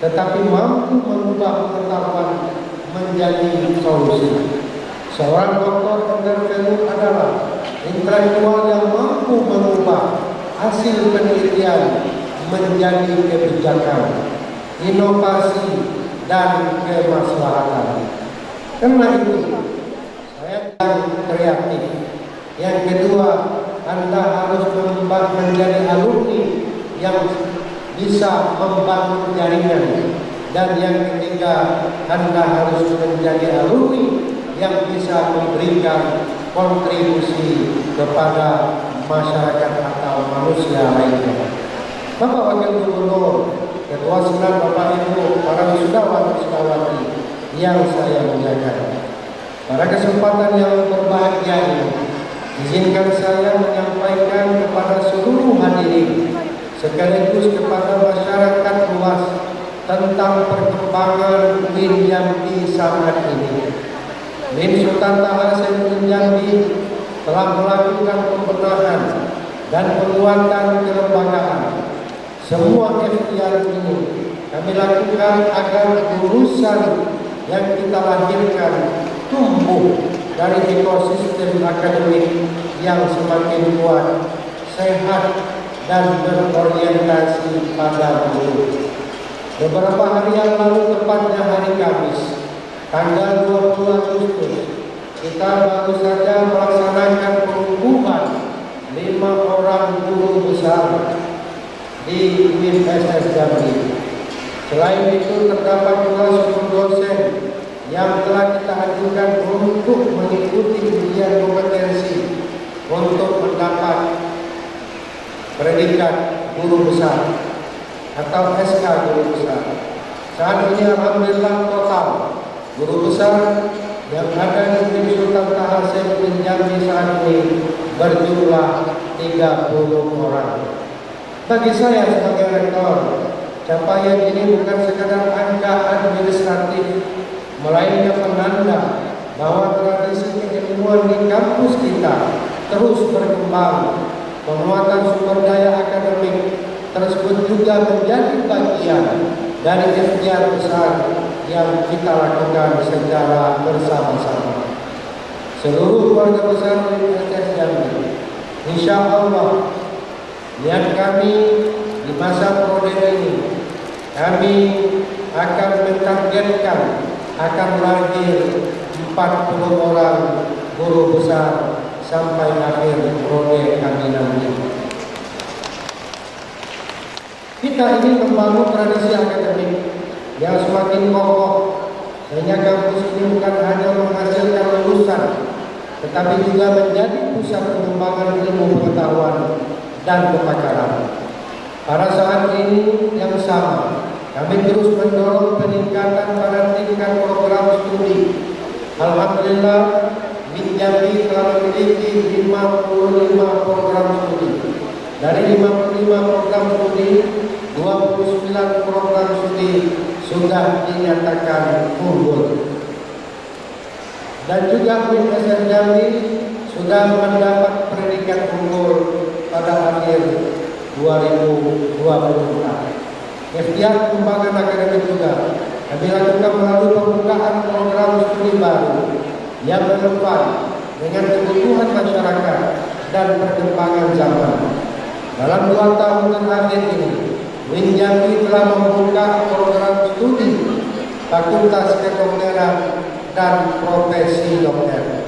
tetapi mampu mengubah pengetahuan menjadi solusi. Seorang doktor entrepreneur adalah intelektual yang mampu mengubah hasil penelitian menjadi kebijakan, inovasi, dan kemaslahatan. Karena itu, saya kreatif. Yang kedua, Anda harus menjadi alumni yang bisa membangun jaringan. Dan yang ketiga, Anda harus menjadi alumni yang bisa memberikan kontribusi kepada masyarakat atau manusia lainnya. Bapak Wakil Gubernur, Ketua Senat, Bapak Ibu, para wisudawan wisudawati yang saya muliakan, pada kesempatan yang berbahagia ini, izinkan saya menyampaikan kepada seluruh hadirin sekaligus kepada masyarakat luas tentang perkembangan Jambi saat ini. Win Sultan Tahar Saifuddin Jambi telah melakukan pembenahan dan penguatan kelembagaan. Semua ikhtiar ini kami lakukan agar lulusan yang kita lahirkan tumbuh dari ekosistem akademik yang semakin kuat, sehat, dan berorientasi pada guru. Beberapa hari yang lalu, tepatnya hari Kamis, tanggal 20 Agustus, kita baru saja melaksanakan pengukuhan 5 orang guru besar di UIN-SS Jambi. Selain itu, terdapat pula 10 dosen yang telah kita ajukan untuk mengikuti ujian kompetensi untuk mendapat predikat guru besar atau SK guru besar. Saat ini alhamdulillah total guru besar yang ada di UIN Sultan Tahar Saifuddin Jambi saat ini berjumlah 30 orang. Bagi saya sebagai rektor, capaian ini bukan sekadar angka administratif, melainkan penanda bahwa tradisi keilmuan di kampus kita terus berkembang. Penguatan sumber daya akademik tersebut juga menjadi bagian dari ikhtiar besar yang kita lakukan secara bersama-sama. Seluruh keluarga besar UIN-SS Jambi, insya Allah, niat kami di masa prode ini, kami akan mentargetkan akan lahir 40 orang guru besar sampai akhir prode kami nanti. Kita ingin membangun tradisi akademik yang semakin kokoh, sehingga kampus ini bukan hanya menghasilkan lulusan, tetapi juga menjadi pusat pengembangan ilmu pengetahuan dan kepakaran. Pada saat ini yang sama, kami terus mendorong peningkatan pada tingkat program studi. Alhamdulillah, UIN Jambi telah memiliki 55 program studi. Dari 55 program studi, 29 program studi sudah dinyatakan unggul. Dan juga UIN-SS Jambi sudah mendapat predikat unggul pada akhir 2024. Ikhtiar pengembangan akademik juga kami lakukan melalui pembukaan program studi baru yang relevan dengan kebutuhan masyarakat dan perkembangan zaman. Dalam 2 tahun terakhir ini, UIN Jambi telah membuka program studi Fakultas Kedokteran dan Profesi Dokter.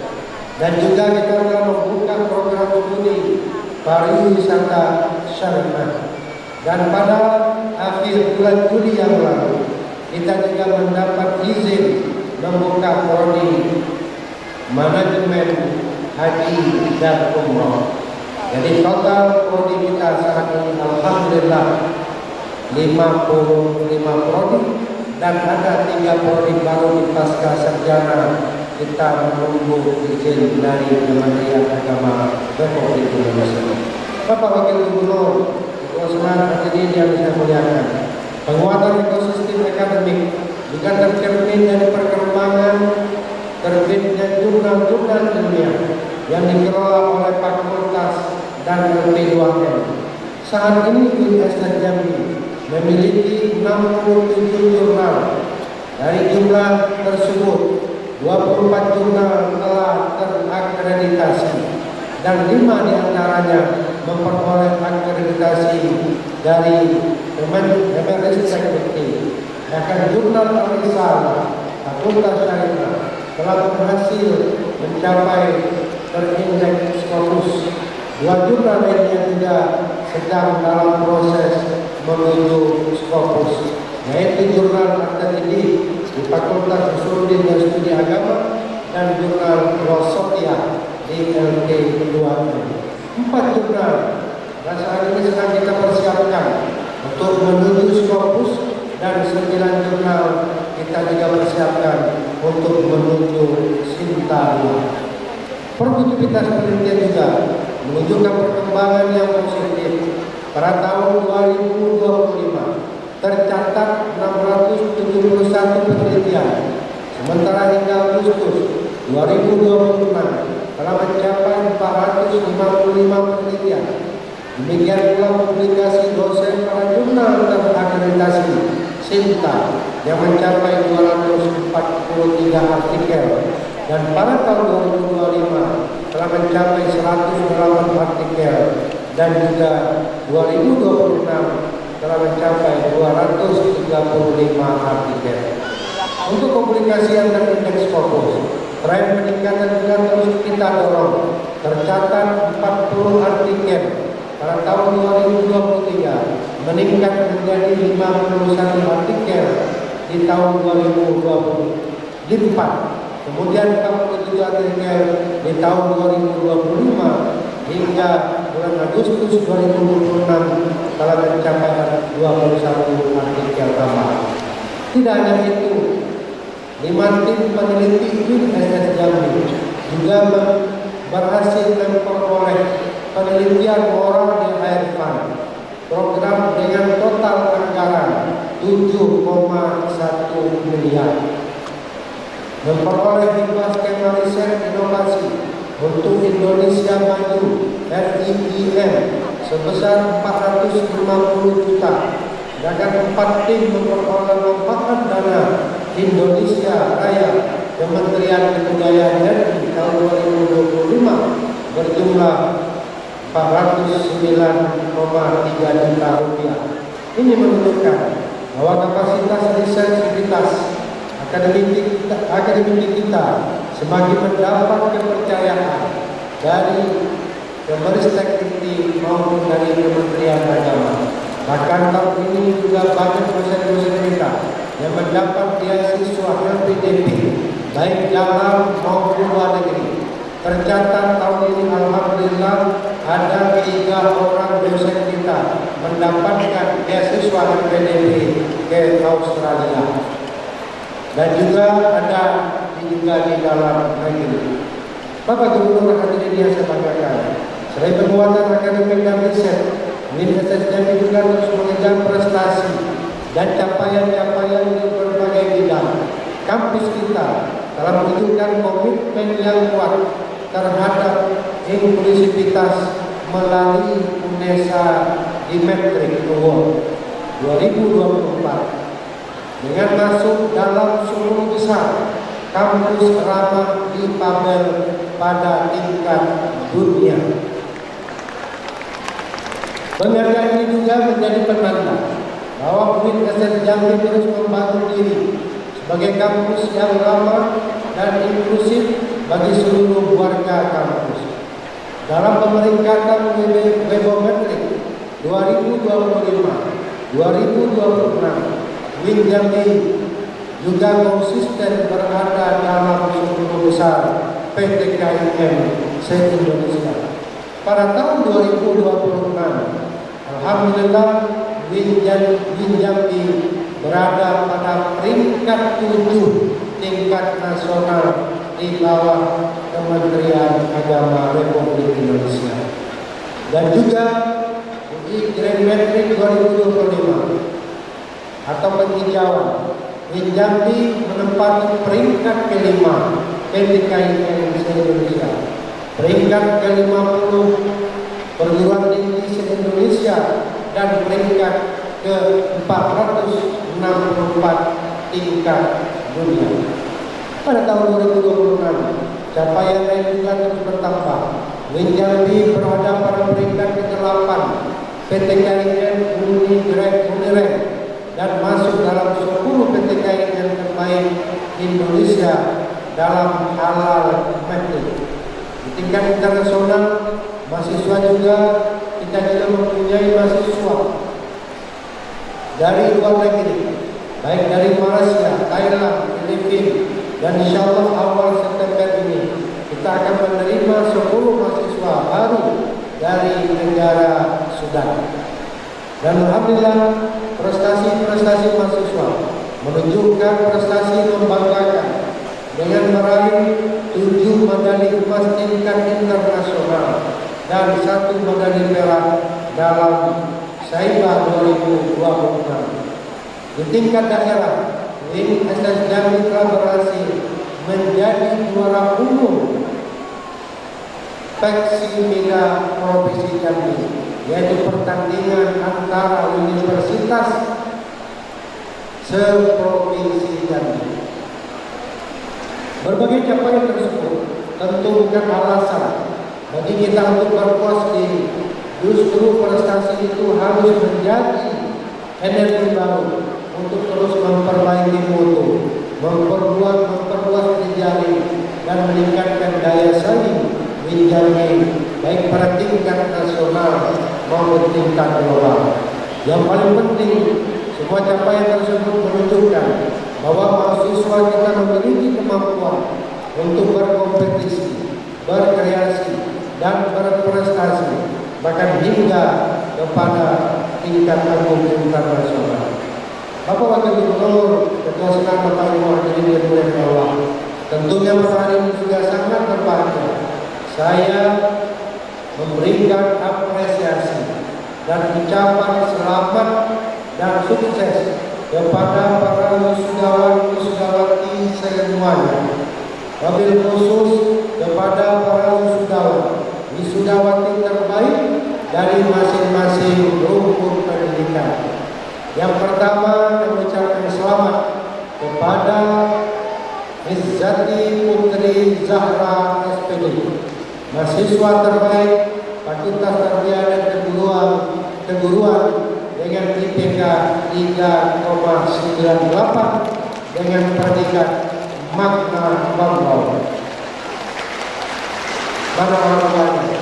Dan juga kita telah membuka program studi Pariwisata Syariah. Dan pada akhir bulan Juli yang lalu, kita juga mendapat izin membuka prodi Manajemen Haji dan Umroh. Jadi total prodi kita saat ini alhamdulillah 55 prodi, dan ada 3 prodi baru di pasca sarjana. Kita menunggu izin dari Kementerian Agama Republik Indonesia. Bapak Wakil Gubernur, Ketua Senat hadirin yang saya muliakan, penguatan ekosistem akademik juga tercermin dari perkembangan terbitnya jurnal-jurnal ilmiah yang dikelola oleh fakultas dan LP2M. Saat ini UIN-SS Jambi memiliki 67 jurnal. Dari jumlah tersebut, 24 jurnal telah terakreditasi dan 5 diantaranya memperoleh akreditasi dari Kemenristek. Bahkan jurnal Al-Risalah Fakultas Syariah telah berhasil mencapai terindeks Scopus. 2 jurnal lainnya juga sedang dalam proses menuju Scopus, yaitu jurnal Akademik di Fakultas Usuluddin dan Studi Agama dan jurnal Filosofiah di LP2M. 4 jurnal dan saat ini sedang kita persiapkan untuk menuju Scopus, dan 9 jurnal kita juga persiapkan untuk menuju Sintalia. Produktivitas penelitian juga menunjukkan perkembangan yang positif. Pada tahun 2025 tercatat 671 penelitian Sementara hingga Agustus 2026 telah mencapai 455 penelitian. Demikian pula publikasi dosen pada jurnal terakreditasi SINTA yang mencapai 243 artikel, dan pada tahun 2025 telah mencapai 108 artikel, dan juga 2026 telah mencapai 235 artikel. Untuk publikasi dan indeks Scopus, tren peningkatan juga terus kita dorong. Tercatat 40 artikel pada tahun 2023 meningkat menjadi 51 artikel di tahun 2024. Kemudian 47 artikel di tahun 2025 hingga bulan Agustus 2026 telah mencapai 21 artikel tambahan. Tidak hanya itu, 5 tim peneliti UIN Jambi juga berhasil memperoleh penelitian moral di air fund, program dengan total anggaran 7,1 miliar. Memperoleh hibah skema riset inovasi untuk Indonesia Maju (RIIM) sebesar 450 juta. Sedangkan 4 tim memperoleh manfaat dana Indonesia Raya Kementerian Kebudayaan RI tahun 2025 berjumlah 409,3 juta rupiah. Ini menunjukkan bahwa kapasitas riset sivitas akademik kita semakin mendapat kepercayaan dari Kemenristek maupun dari Kementerian Agama. Bahkan tahun ini juga banyak dosen-dosen kita yang mendapat beasiswa LPDP baik dalam maupun luar negeri. Tercatat tahun ini alhamdulillah ada 3 orang dosen kita mendapatkan beasiswa LPDP ke Australia, dan juga ada juga di dalam negeri. Bapak Gubernur hadirin yang saya banggakan, selain penguatan akademik dan riset, Universitas Jambi juga terus mengejar prestasi dan capaian-capaian di berbagai bidang. Kampus kita telah menunjukkan komitmen yang kuat terhadap inklusivitas melalui UNESA Dimetrik Award 2024 dengan masuk dalam 10 besar kampus ramah difabel pada tingkat dunia. Penghargaan ini juga menjadi penanda bahwa Universitas Jambi terus membangun diri sebagai kampus yang ramah dan inklusif bagi seluruh warga kampus. Dalam pemeringkatan Webometrik 2025-2026, UIN Jambi juga konsisten berada dalam 10 besar PTKIM se-Indonesia. Pada tahun 2026, alhamdulillah UIN Jambi berada pada peringkat 7 tingkat nasional di bawah Kementerian Agama Republik Indonesia. Dan juga UI Grand Metrik 2025 atau penghijauan, UIN Jambi menempati peringkat ke-5 PTKIM se-Indonesia, peringkat ke-50 perguruan tinggi se-Indonesia, dan peringkat ke-464 tingkat dunia. Pada tahun 2026, capaian lain juga terus bertambah. UIN Jambi berada pada peringkat ke-8 PTKIM Unirank dan masuk dalam 10 PTKIM terbaik Indonesia dalam halal metrik. Di tingkat internasional, mahasiswa juga kita mempunyai mahasiswa dari luar negeri, baik dari Malaysia, Thailand, Filipina, dan insya Allah awal September ini kita akan menerima 10 mahasiswa baru dari negara Sudan. Dan alhamdulillah prestasi-prestasi mahasiswa menunjukkan prestasi membanggakan dengan meraih 7 medali emas tingkat internasional dan 1 medali perak dalam Saiba 2026. Di tingkat daerah, Win SS Jambi telah berhasil menjadi juara umum Peksi Mega Provinsi Jambi, yaitu pertandingan antara universitas seprovinsi Jambi. Berbagai capaian tersebut tentu bukan alasan bagi kita untuk berpuas diri. Justru prestasi itu harus menjadi energi baru untuk terus memperbaiki mutu, memperluas jejaring dan meningkatkan daya saing Jambi baik pada tingkat nasional maupun tingkat global. Yang paling penting, semua capaian tersebut menunjukkan bahwa mahasiswa kita memiliki kemampuan untuk berkompetisi, berkreasi, dan berprestasi, bahkan hingga kepada tingkat agung internasional. Bapak Wakil Gubernur, Ketua Senat Bapak Ibu hadirin yang dimuliakan Allah, tentunya pada hari ini juga sangat berbahagia saya memberikan apresiasi dan ucapan selamat dan sukses kepada para wisudawan-wisudawati semuanya. Wabil khusus kepada para wisudawati terbaik dari masing-masing rumpun pendidikan. Yang pertama, kami ucapkan selamat kepada Izzati Putri Zahra SPD, mahasiswa terbaik Fakultas Tarbiyah dan Keguruan dengan IPK 3,98 dengan predikat Magna Cum Laude. Mana orang-orangnya?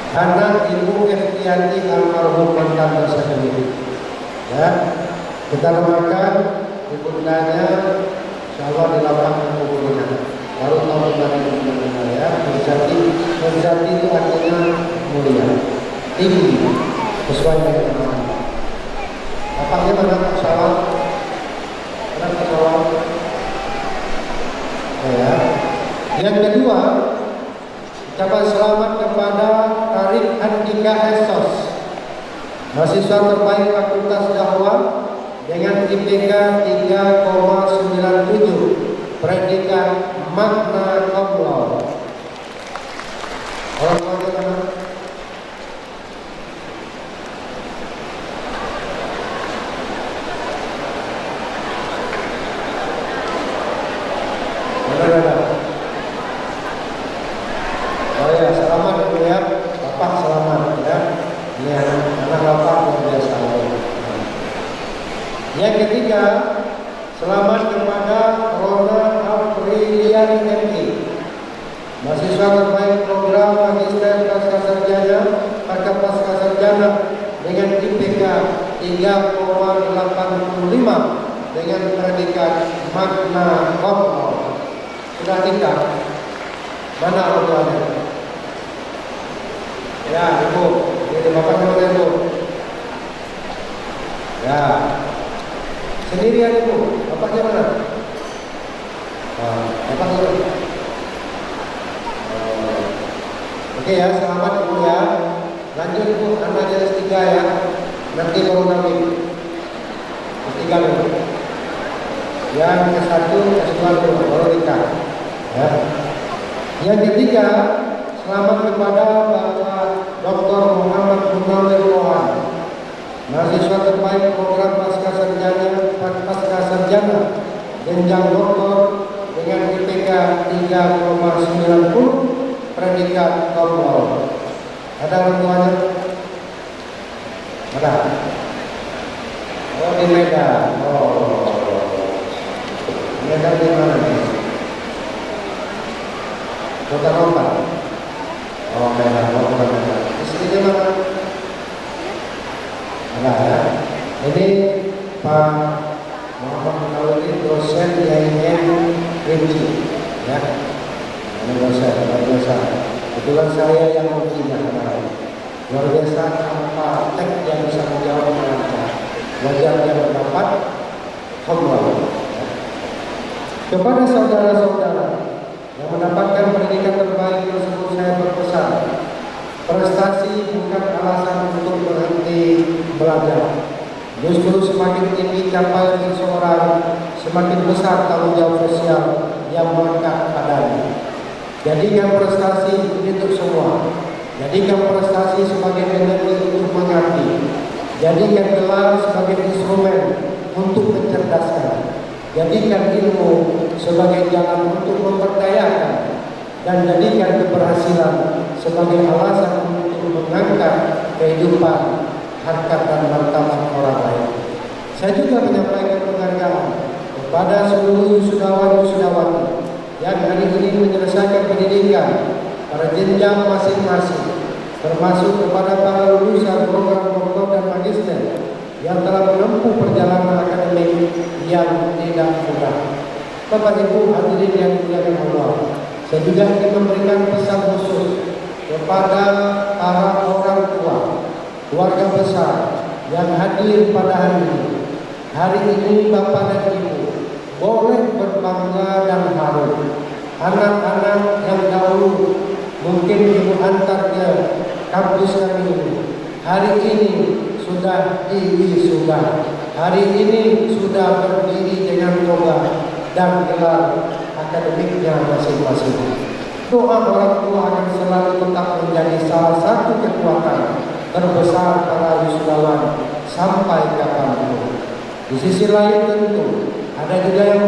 Anak Ibu Estianti almarhum mantan dosen ini. Ya, kita doakan ibundanya insyaallah dilapangkan kuburnya. Baru tahun baru ya. Menjadi itu artinya mulia, tinggi, sesuai dengan nama. Apakah mana pesawat? Mana pesawat? Ya. Yang kedua, ucapan selamat kepada Tarik Andika Esos, mahasiswa terbaik Fakultas Dakwah dengan IPK 3,97, predikat Magna Cum Laude. Orang tuanya mana? Mana? Oh ya, selamat ya, Bapak selamat ya. Ini anak Bapak yang biasa. Yang ketiga, selamat kepada Rona Aprilian MI, mahasiswa terbaik program Magister Pascasarjana dengan IPK 3,85 dengan predikat Magna Cum Laude. Sudah tinggal. Mana orang tuanya? Ya, Ibu. Ini Bapak mana Ibu? Ya. Sendirian Ibu. Bapaknya mana? Bapak mana? Oke ya, selamat Ibu ya. Lanjut Ibu, anaknya S3 ya. Nanti baru nabi. S3 dulu. Yang ke-1, S2 dulu, baru nikah. Ya. Yang ketiga, selamat kepada Bapak Dr. Muhammad Munawir Rohan, mahasiswa terbaik program Pascasarjana jenjang doktor dengan IPK 3,90, predikat Cum Laude. Ada orang tuanya? Ada? Oh, di Medan. Medan di mana nih? Kota Rombak. Oh, Medan. Istrinya mana? Ada ya. Ini Pak Muhammad Munawir, dosen IAIN Rimci. Ya. Ini dosen, luar biasa. Kebetulan saya yang mempunyai kemarin. Luar biasa tanpa tek yang bisa menjawab dengan lancar. Wajar dia mendapat Cum Laude. Kepada saudara-saudara yang mendapatkan pendidikan terbaik tersebut, saya berpesan, prestasi bukan alasan untuk berhenti belajar. Justru semakin tinggi capaian seseorang, semakin besar tanggung jawab sosial yang melekat padanya. Jadikan prestasi untuk semua. Jadikan prestasi sebagai energi untuk mengabdi. Jadikan gelar sebagai instrumen untuk mencerdaskan. Jadikan ilmu sebagai jalan untuk memperdayakan. Dan jadikan keberhasilan sebagai alasan untuk mengangkat kehidupan, harkat dan martabat orang lain. Saya juga menyampaikan penghargaan kepada seluruh wisudawan-wisudawati yang hari ini menyelesaikan pendidikan pada jenjang masing-masing, termasuk kepada para lulusan program doktor dan magister yang telah menempuh perjalanan akademik yang tidak mudah. Bapak Ibu hadirin yang dimuliakan Allah, saya juga ingin memberikan pesan khusus kepada para orang tua, keluarga besar yang hadir pada hari ini. Hari ini Bapak dan Ibu boleh berbangga dan haru. Anak-anak yang dahulu mungkin Ibu antar ke kampus kami ini, hari ini sudah diwisuda. Hari ini sudah berdiri dengan toga dan gelar akademiknya masing-masing. Doa orang tua akan selalu tetap menjadi salah satu kekuatan terbesar para wisudawan sampai kapanpun. Di sisi lain tentu ada juga yang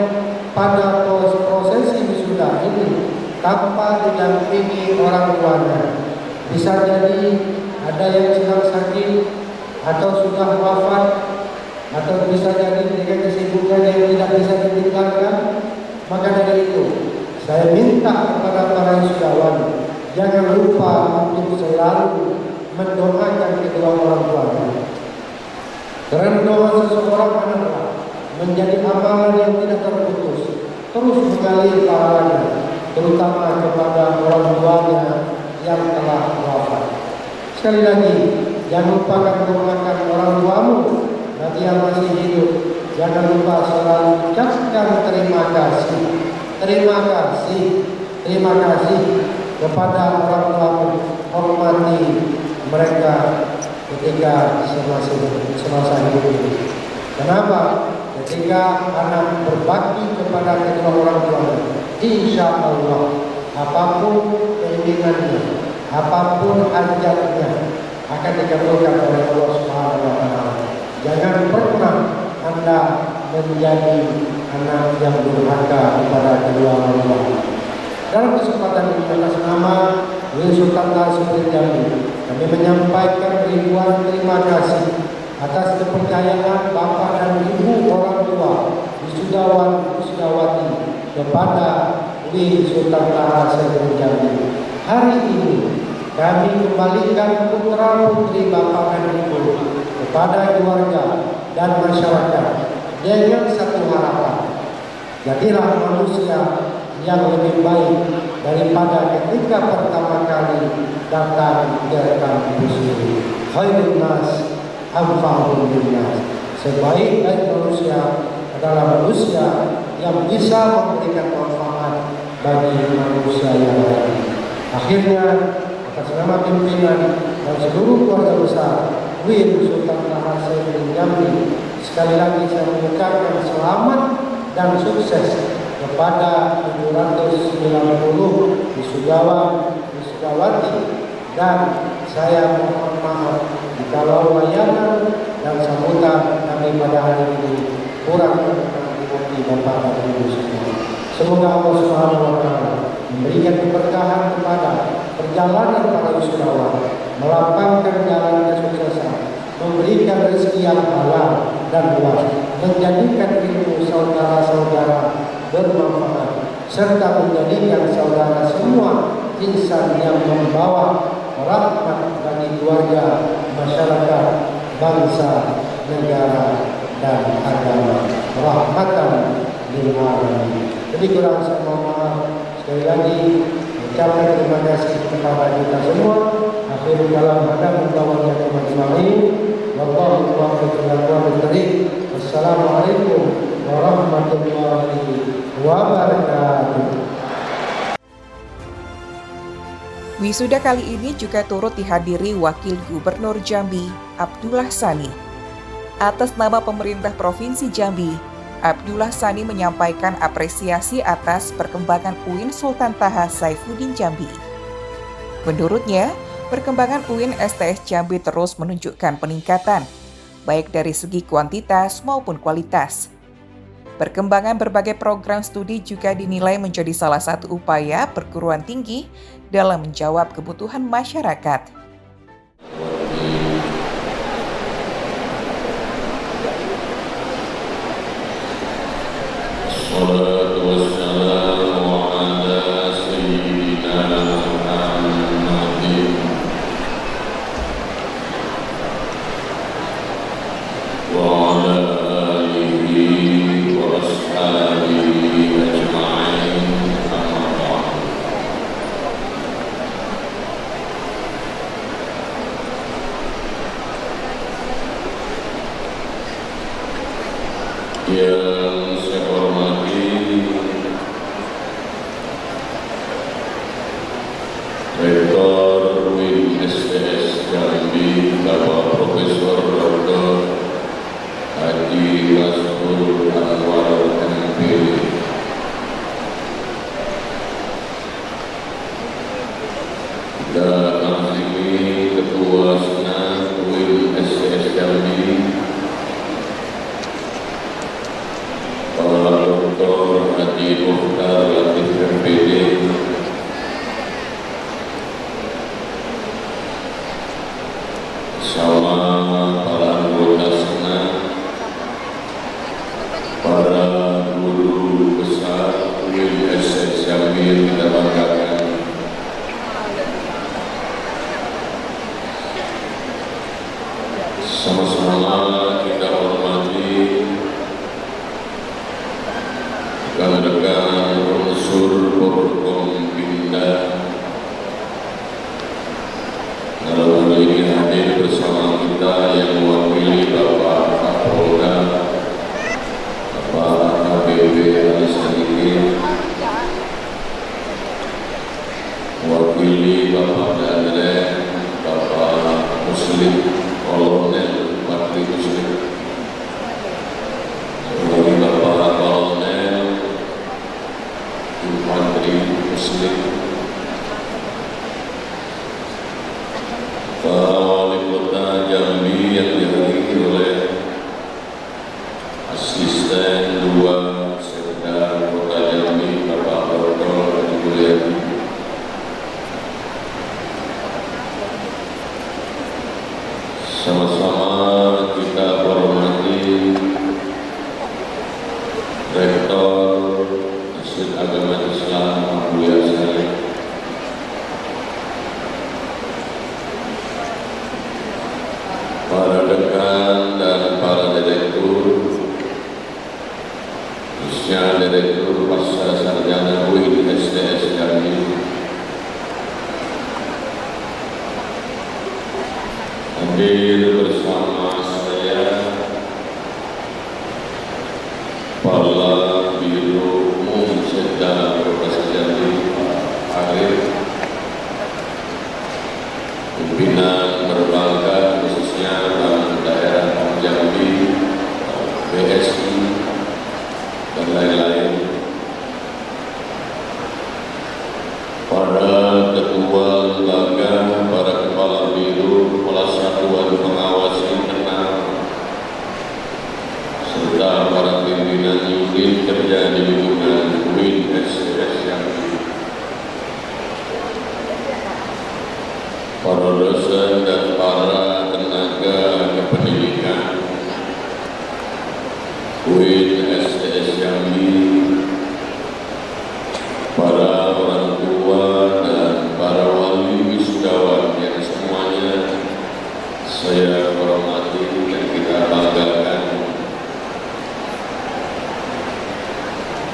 pada prosesi wisuda ini tanpa didampingi orang tuanya. Bisa jadi ada yang sedang sakit atau sudah wafat, atau bisa jadi dengan kesibukan yang tidak bisa ditinggalkan. Maka dari itu saya minta kepada para wisudawan jangan lupa untuk selalu mendoakan kedua orang tuanya. Karena doa seseorang adalah menjadi amalan yang tidak terputus, terus mengalir pahalanya, terutama kepada orang tuanya yang telah wafat. Sekali lagi, jangan lupakan mendoakan orang tuamu bagi yang masih hidup. Jangan lupa selalu ucapkan terima kasih, terima kasih, terima kasih kepada orang tuamu. Hormati mereka ketika semasa hidup ini. Kenapa? Ketika anak berbakti kepada kedua orang tuanya, insya Allah apapun keinginannya, apapun hajatnya akan dikabulkan oleh Allah Subhanahu wa Ta'ala. Jangan pernah Anda menjadi anak yang durhaka kepada kedua orang tua. Dalam kesempatan ini atas nama Sultan Nasir Jambi, kami menyampaikan ribuan terima kasih atas kepercayaan Bapak dan Ibu orang tua wisudawan wisudawati kepada Sultan Nasir Jambi. Hari ini kami kembalikan putra putri Bapak dan Ibu kepada keluarga dan masyarakat dengan satu harapan. Jadilah manusia yang lebih baik daripada ketika pertama kali datang ke kampus ini. Khairun nas anfa'uhum linnas. Sebaik-baik manusia adalah manusia yang bisa memberikan manfaat bagi manusia yang lain. Akhirnya atas nama pimpinan dan seluruh keluarga besar Sultan Nasir Jambi, sekali lagi saya mengucapkan selamat dan sukses kepada 790 wisudawan wisudawati, dan saya mohon maaf jikalau layanan dan sambutan kami pada hari ini kurang berkenan di Bapak dan Ibu semua. Semoga Allah Subhanahu wa Ta'ala memberikan keberkahan kepada perjalanan para wisudawan, melapangkan jalan kesuksesan, memberikan rezeki yang halal dan luas, menjadikan ilmu saudara-saudara bermanfaat, serta menjadikan saudara semua insan yang membawa rahmat bagi keluarga, masyarakat, bangsa, negara, dan agama. Rahmatan lil alamin. Jadi kurang saya mohon maaf. Sekali lagi ucapkan terima kasih kepada kita semua. Akhirul kalam hadam membawa yang ajma'in. Wallahu muwaffiq ila aqwamit thoriq. Wassalamualaikum warahmatullahi wabarakatuh. Wisuda kali ini juga turut dihadiri Wakil Gubernur Jambi, Abdullah Sani. Atas nama pemerintah Provinsi Jambi, Abdullah Sani menyampaikan apresiasi atas perkembangan UIN Sultan Taha Saifuddin Jambi. Menurutnya, perkembangan UIN STS Jambi terus menunjukkan peningkatan, baik dari segi kuantitas maupun kualitas. Perkembangan berbagai program studi juga dinilai menjadi salah satu upaya perguruan tinggi dalam menjawab kebutuhan masyarakat. Salatu wassalamu ala sayyidina Muhammadin wa ala alihi wa ashabihi ajma'in, amma ba'd. Yang saya hormati Rektor UIN STS Jambi, Bapak Profesor Dr. Haji Rasul Anwar MPD, dan Azimi Ketua Senat UIN STS Jambi, Pak Dr. Haji Mukhtar Latif MPD, sama para anggota Senat, para guru besar UIN STS Jambi yang kita banggakan, sama-sama kita hormati rekan-rekan unsur Forkompinda. Dalam hal ini hadir bersama kita yang mewakili Bapak Kapolda, Bapak KBP Alisani, mewakili Bapak Danrem, Bapak Muslim, Kolonel Bakri Muslim, mewakili Bapak Kolonel Infanteri Muslim, Pak Wali Kota Jambi yang dihadiri oleh Asisten 2 Sekda Kota Jambi, Bapak Dr. Haji Mulyadi, sama-sama kita hormati Rektor Masjid Agama Islam Abu Yasin, para dekan dan para direktur, khususnya Direktur Pasca Sarjana UIN STS Jambi, hadir bersama saya Kepala Biro Umum Sekda Provinsi Jambi Pak Arif, pimpinan perbankan khususnya Bank Daerah Jambi, BSI, dan lain-lain, para ketua lembaga, para kepala biro, kepala satuan pengawas internal, serta para pimpinan unit kerja di lingkungan UIN STS Jambi, para dosen dan para tenaga kependidikan UIN STS Jambi, para orang tua dan para wali wisudawan yang semuanya saya hormati dan kita banggakan,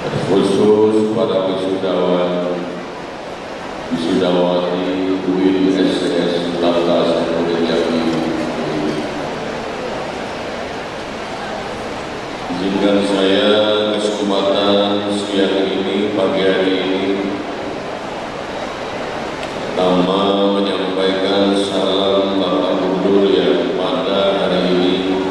terkhusus para wisudawan, wisudawati UIN STS Sultan Taha Saifuddin Jambi. Izinkan saya kesempatan siang ini, pagi hari ini, pertama menyampaikan salam Bapak Gubernur yang pada hari ini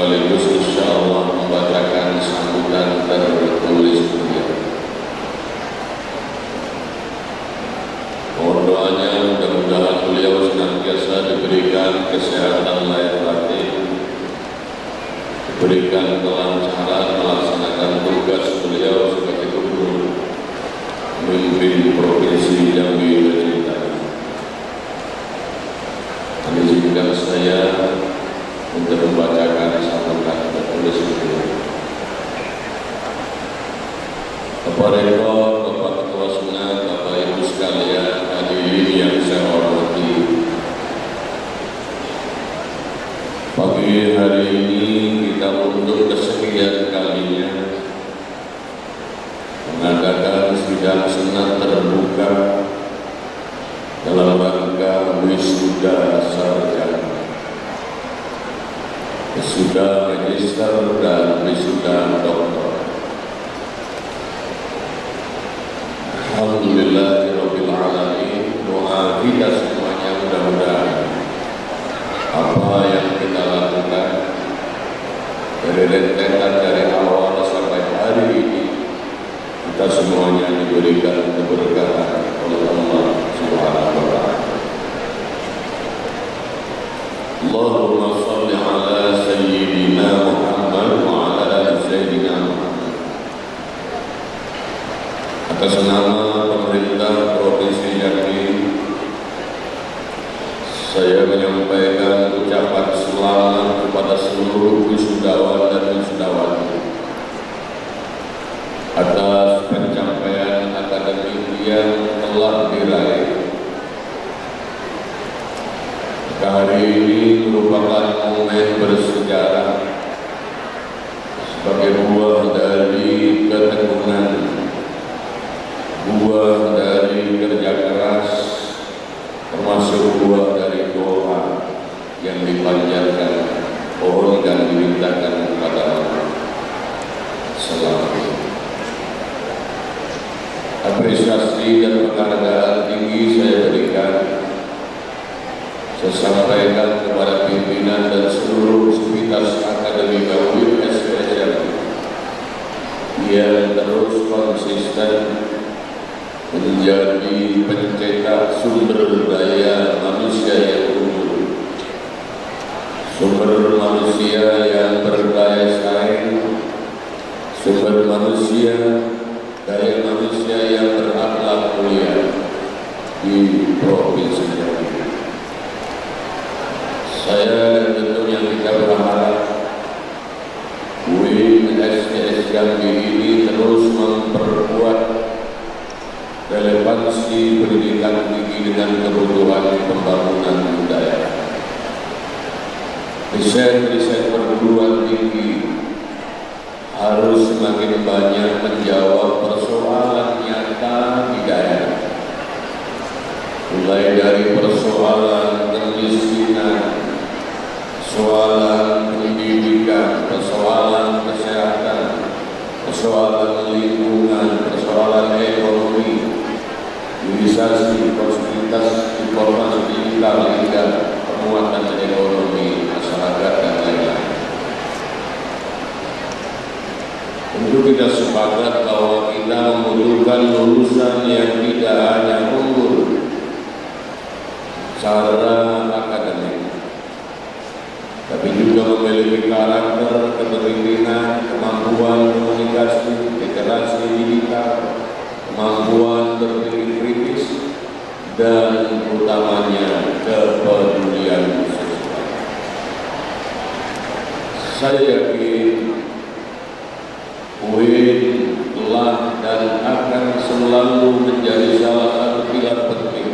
sekaligus insya Allah membacakan sambutan tertulis beliau. Mohon doanya mudah-mudahan beliau senantiasa diberikan kesehatan lahir batin, diberikan kelancaran melaksanakan tugas beliau sebagai gubernur memimpin provinsi Jambi tercinta. Izinkan saya untuk membacakan sambutan tertulis beliau. Bapak Rektor, Bapak Ketua Senat, Bapak Ibu sekalian, hadirin yang saya hormati. Pagi hari ini kita untuk kesekian kalinya mengadakan sidang senat terbuka dalam rangka wisuda sarjana, wisuda magister dan wisuda doktor. Alhamdulillahirabbil alamin. Doa kita semuanya mudah-mudahan apa yang kita lakukan dari rentetan dari awal sampai hari ini kita semuanya diberikan keberkahan oleh Allah Subhanahu wa taala. Allahumma shalli ala sayyidina Muhammad wa ala ali sayyidina Muhammad. Atas nama pemerintah Provinsi Jambi, saya menyampaikan ucapan selamat kepada seluruh wisudawan dan wisudawati atas pencapaian akademik yang telah diraih. Hari ini merupakan momen bersejarah sebagai buah dari ketekunan, buah dari kerja keras, termasuk buah dari doa yang dipanjatkan, pohon dan dimintakan kepada Allah. Selamat. Apresiasi dan penghargaan tinggi saya berikan, saya sampaikan kepada pimpinan dan seluruh sivitas Akademi Gawir SPSM yang terus konsisten menjadi pencetak sumber daya manusia yang unggul, sumber manusia yang berdaya saing, sumber manusia, daya manusia yang berakhlak mulia di Provinsi Jambi. Saya dan tentunya kita berharap UIN SDS Jambi ini terus memperkuat relevansi pendidikan tinggi dengan kebutuhan pembangunan budaya. Riset-riset perguruan tinggi harus semakin banyak menjawab persoalan nyata di daerah, mulai dari persoalan kemiskinan, persoalan pendidikan, persoalan kesehatan, persoalan lingkungan, persoalan ekonomi, hilirisasi konektivitas informasi digital hingga penguatan ekonomi masyarakat dan lain-lain. Tentu kita sepakat bahwa kita membutuhkan lulusan yang tidak hanya unggul secara akademik, tapi juga memiliki karakter, kepemimpinan, kemampuan komunikasi, literasi digital, kemampuan berpikir kritis, dan utamanya kepedulian sosial. Saya yakin UIN telah dan akan selalu menjadi salah satu pilar penting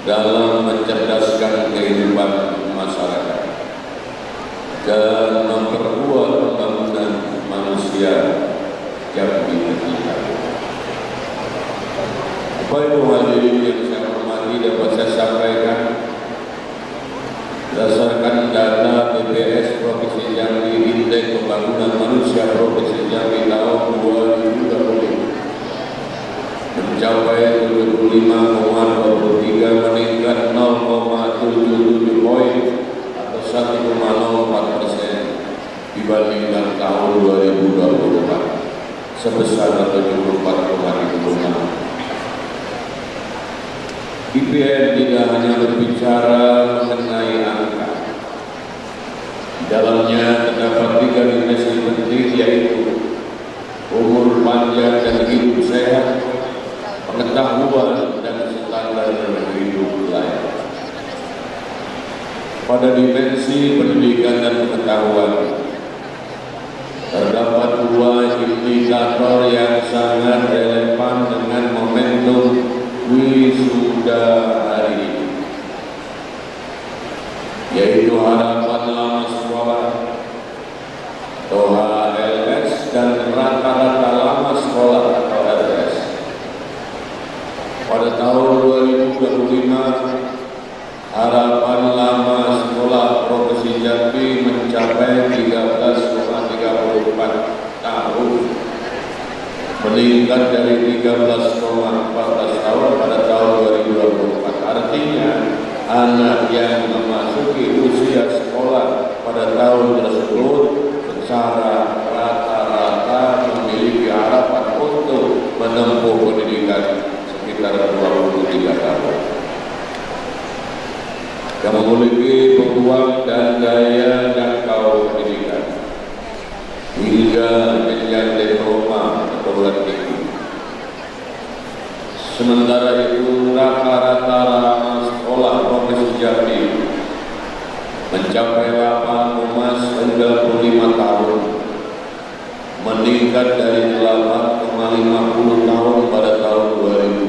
dalam mencerdaskan kehidupan masyarakat dan memperkuat pembangunan manusia Jambi tercinta. Bapak Ibu hadirin yang saya hormati, dapat saya sampaikan berdasarkan data BPS Provinsi Jambi, Indeks Pembangunan Manusia Provinsi Jambi tahun 2020 mencapai 75,23, meningkat 0,77 poin atau 1,04%. dibandingkan tahun 2024 sebesar 74,56. IPN tidak hanya berbicara mengenai angka. Di dalamnya terdapat 3 dimensi penting, yaitu umur panjang dan hidup sehat, pengetahuan dan standar hidup layak. Pada dimensi pendidikan dan pengetahuan, terdapat 2 indikator yang sangat relevan dengan momentum wisuda hari ini, yaitu harapan lama sekolah atau HLS dan rata-rata lama sekolah atau RS. Pada tahun 2025, harapan lama sekolah Profesi Jambi mencapai 13,34 tahun, meningkat dari 13,14 tahun pada tahun 2024. Artinya, anak yang memasuki usia sekolah pada tahun tersebut secara rata-rata memiliki harapan untuk menempuh pendidikan sekitar 23 tahun. Yang memiliki peluang dan daya jangkau pendidikan hingga jenjang diploma atau tinggi. Sementara itu, rata-rata lama sekolah Profesi Jambi mencapai 8,95 tahun, meningkat dari 8,50 tahun pada tahun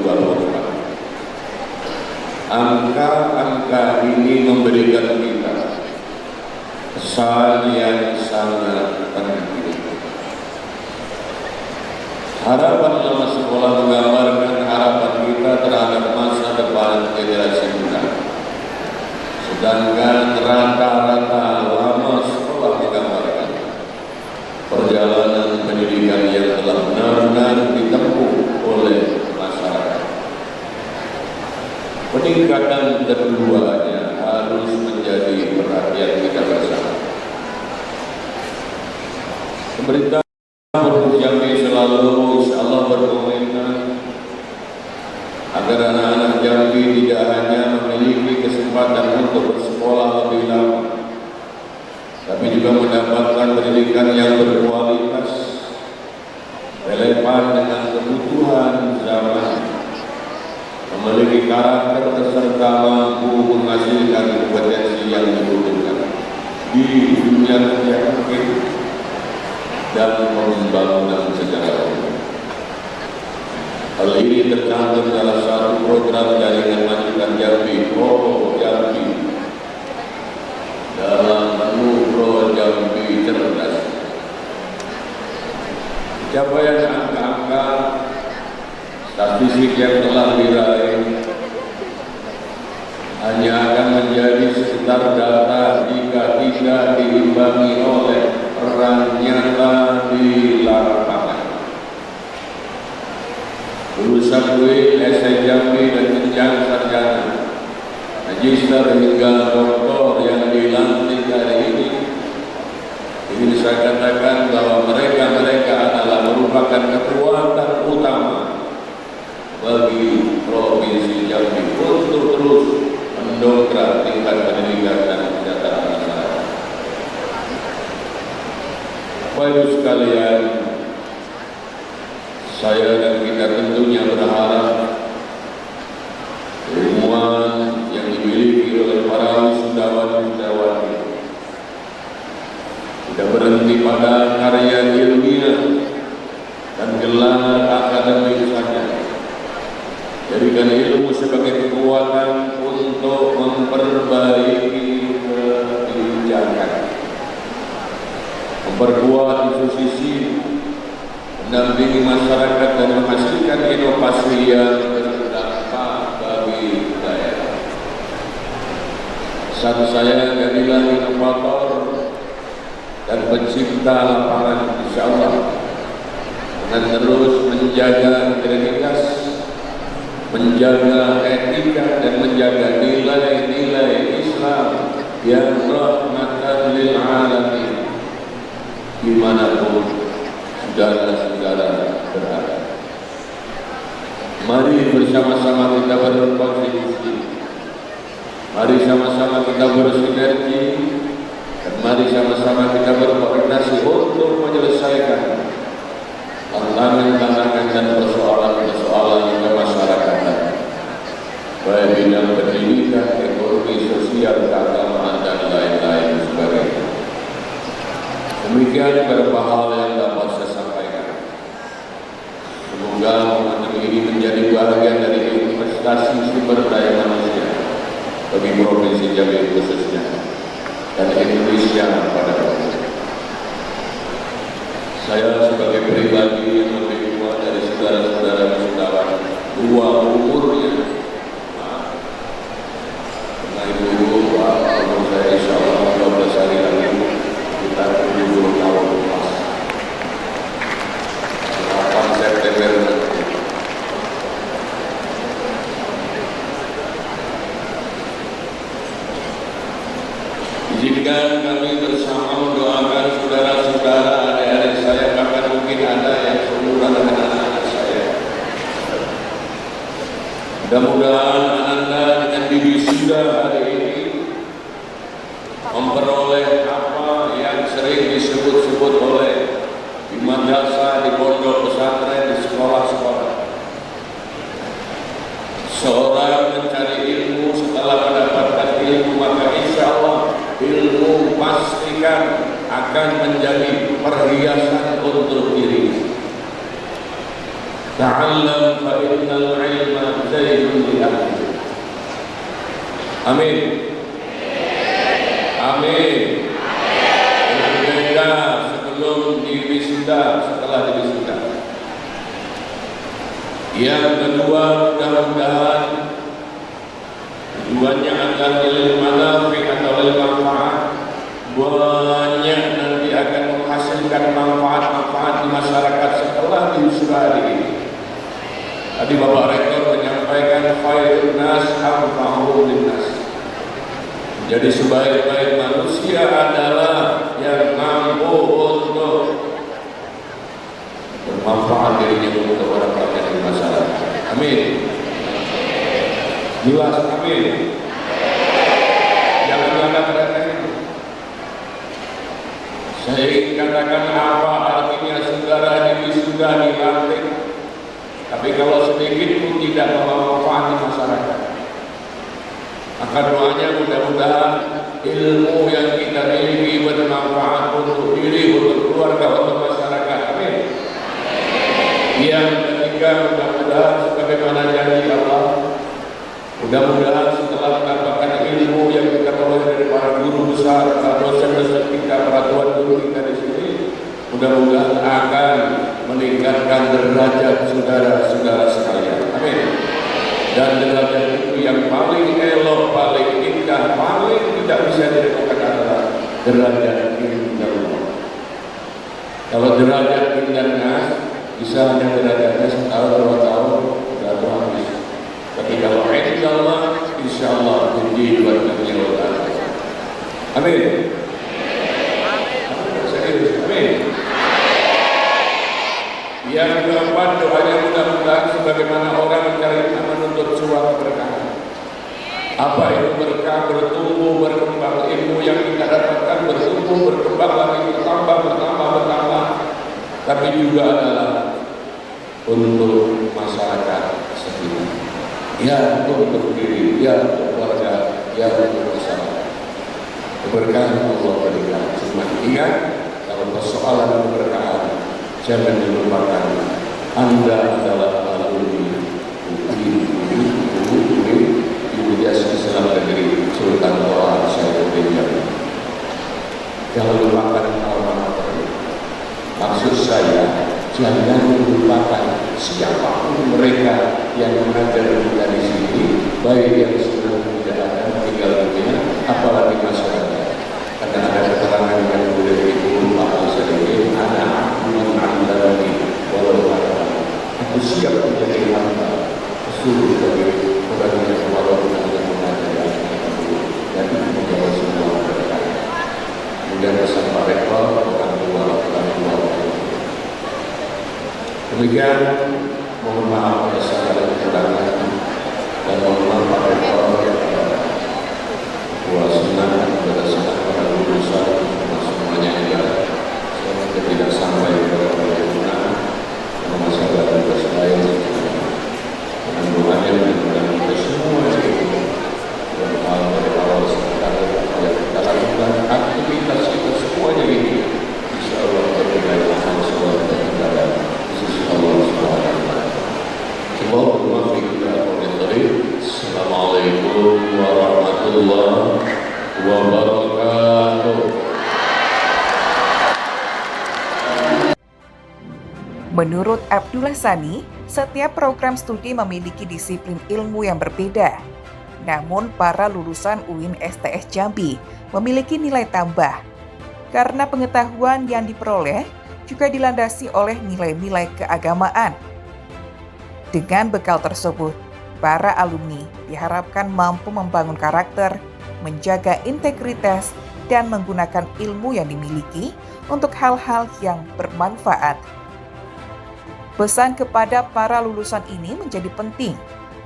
2024. Angka-angka ini memberikan kita kesan yang sangat penting. Harapan lama sekolah menggambarkan harapan kita terhadap masa depan generasi muda. Sedangkan rata-rata lama sekolah menggambarkan perjalanan pendidikan yang telah benar-benar ditempuh oleh masyarakat. Peningkatan keduanya harus menjadi perhatian kita bersama. Pemerintah Provinsi Jambi selalu insyaallah berkomitmen agar anak-anak Jambi tidak hanya memiliki kesempatan untuk bersekolah lebih lama, tapi juga mendapatkan pendidikan yang berkualitas, relevan dengan kebutuhan zaman, memiliki karakter serta mampu menghasilkan kompetensi yang dibutuhkan di dunia kerja dan pembangunan secara umum. Hal ini tercantum dalam satu program jaringan majukan Jambi, Pro Jambi, dalam menu Pro Jambi Cerdas. Capaian angka-angka statistik yang telah diraih hanya akan menjadi sekitar data jika tidak diimbangi oleh peran nyata di lapangan. Lulusan UIN, SI Jambi dan jenjang sarjana, magister hingga doktor yang dilantik hari ini saya katakan bahwa mereka adalah merupakan kekuatan utama bagi Provinsi Jambi untuk terus mendongkrak tingkat pendidikan dan kesejahteraan masyarakat. Bapak Ibu sekalian, saya dan kita tentunya berharap ilmuwan yang dimiliki oleh para wisudawan-wisudawati tidak berhenti pada karya ilmiah dan gelar akademik saja. Jadikan ilmu sebagai kekuatan untuk memperbaiki kebijakan, memperkuat di sisi, mendampingi masyarakat dan menghasilkan inovasi yang berdampak bagi daerah. Saat saya jadilah inovator dan pencipta lapangan, insyaallah dengan terus menjaga integritas, menjaga etika dan menjaga nilai-nilai Islam yang rahmatan lil alamin. dimanapun saudara-saudara berada. Mari bersama-sama kita berkontribusi, mari sama-sama kita bersinergi, dan mari sama-sama kita berkoordinasi untuk menyelesaikan tantangan-tantangan dan persoalan-persoalan kemasyarakatan, baik bidang pendidikan, ekonomi, sosial, keagamaan, dan lain-lain sebagainya. Demikian beberapa hal yang dapat saya sampaikan. Semoga momentum ini menjadi bagian dari investasi sumber daya manusia bagi Provinsi Jambi khususnya dan Indonesia pada umumnya. Saya sebagai pribadi yang lebih tua dari saudara-saudara wisatawan, tua umurnya, karena ibu-ibu, umur saya insya Allah 12 hari lagi kita 70 tahun pas 8 September nanti. Izinkan kami bersama mendoakan saudara-saudara, adik-adik saya, bahkan mungkin ada yang seumuran dengan anak-anak saya. Mudah-mudahan Anda dengan wisuda hari ini memperoleh apa yang sering disebut-sebut oleh di madrasah, di pondok pesantren, di sekolah-sekolah. Seorang mencari ilmu, setelah mendapatkan ilmu maka insya Allah ilmu pastikan akan menjadi perhiasan untuk diri. Ta'allam fa innal ilma zainun li ahli. Amin. Amin. Berbeda sebelum diwisuda, setelah diwisuda. Yang kedua, mudah-mudahan tujuannya agar ilmu manafi atau ilmu manfaat banyak nanti akan menghasilkan manfaat-manfaat di masyarakat setelah diwisuda hari ini. Tadi Bapak Rektor menyampaikan khairun nas anfa'uhum linnas. Jadi sebaik-baik manusia adalah yang mampu untuk bermanfaat dirinya untuk orang lain di masyarakat. Amin. Jelas, amin. Jangan meremehkan itu. Saya ingin katakan apa artinya saudara diwisuda dilantik, tapi kalau sedikit pun tidak membawa manfaat di masyarakat. Maka doanya mudah-mudahan ilmu yang kita miliki bermanfaat untuk diri, untuk keluarga, untuk masyarakat. Amin. Yang ketiga, mudah-mudahan sebagaimana janji Allah, mudah-mudahan setelah mendapatkan ilmu yang kita peroleh dari para guru besar, para dosen-dosen kita, para tuan guru kita di sini, mudah-mudahan akan meningkatkan derajat saudara-saudara sekalian. Amin. Dan derajat itu yang paling elok, paling indah, paling tidak bisa diragukan adalah derajat indah Allah. Kalau derajat indahnya bisa hanya derajatnya setahun, 2 tahun, sudah habis. Tapi kalau indah Allah, insya Allah tinggi buat kenyawatan. Amin. Serius, amin. Yang keempat, doanya mudah-mudahan sebagaimana orang mencari menuntut suatu berkah. Apa itu berkah? Bertumbuh, berkembang, ilmu yang kita dapatkan bertumbuh, berkembang lagi, bertambah. Tapi juga adalah untuk masyarakat sekitar. Ya untuk diri, ya untuk keluarga, ya untuk masyarakat. Keberkahan Allah berikan. Cuma ingat, kalau persoalan keberkahan, jangan dilupakan. Anda adalah alumni Universitas Islam Negeri Sultan Toha Syaifuddin Jambi. Jangan lupakan orang-orang itu. Maksud saya, jangan lupakan siapapun mereka yang mengajar kita di sini, baik yang sudah tidak ada meninggal dunia, apalagi masyarakat. Karena ada keterangan yang boleh diikuti apa sedikit, ada menandai walau aku siap menjadi hamba seluruh dari orang yang walaupun ada mengajar dan menjawab semua mereka. Kemudian pesan Pak Rektor, orang tua Demikian, mohon maaf pada segala kekurangan dan mohon maaf pada ketua senat dan kepada senat para lulusan semuanya juga saya tidak sampai kepada paripurna karena masih ada tugas lain dengan doanya dan kita semua dan hal dari awal sampai yang kita lakukan aktivitas kita semuanya ini insya Allah bernilai amal sebuah dan sisi Allah Subhanahu wa taala. Assalamualaikum warahmatullahi wabarakatuh. Menurut Abdullah Sani, setiap program studi memiliki disiplin ilmu yang berbeda. Namun para lulusan UIN STS Jambi memiliki nilai tambah karena pengetahuan yang diperoleh juga dilandasi oleh nilai-nilai keagamaan. Dengan bekal tersebut, para alumni diharapkan mampu membangun karakter, menjaga integritas, dan menggunakan ilmu yang dimiliki untuk hal-hal yang bermanfaat. Pesan kepada para lulusan ini menjadi penting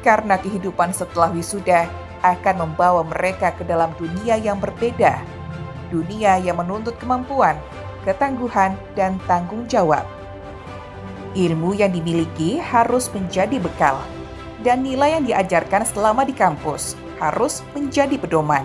karena kehidupan setelah wisuda akan membawa mereka ke dalam dunia yang berbeda. Dunia yang menuntut kemampuan, ketangguhan, dan tanggung jawab. Ilmu yang dimiliki harus menjadi bekal, dan nilai yang diajarkan selama di kampus harus menjadi pedoman.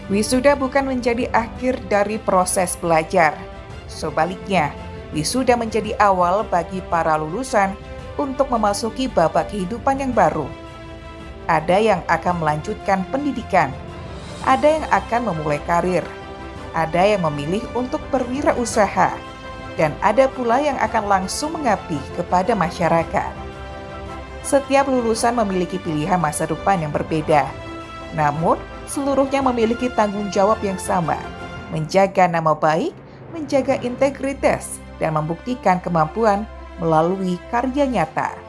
Wisuda bukan menjadi akhir dari proses belajar. Sebaliknya, wisuda menjadi awal bagi para lulusan untuk memasuki babak kehidupan yang baru. Ada yang akan melanjutkan pendidikan, ada yang akan memulai karir, ada yang memilih untuk berwirausaha, dan ada pula yang akan langsung mengabdi kepada masyarakat. Setiap lulusan memiliki pilihan masa depan yang berbeda, namun seluruhnya memiliki tanggung jawab yang sama, menjaga nama baik, menjaga integritas, dan membuktikan kemampuan melalui karya nyata.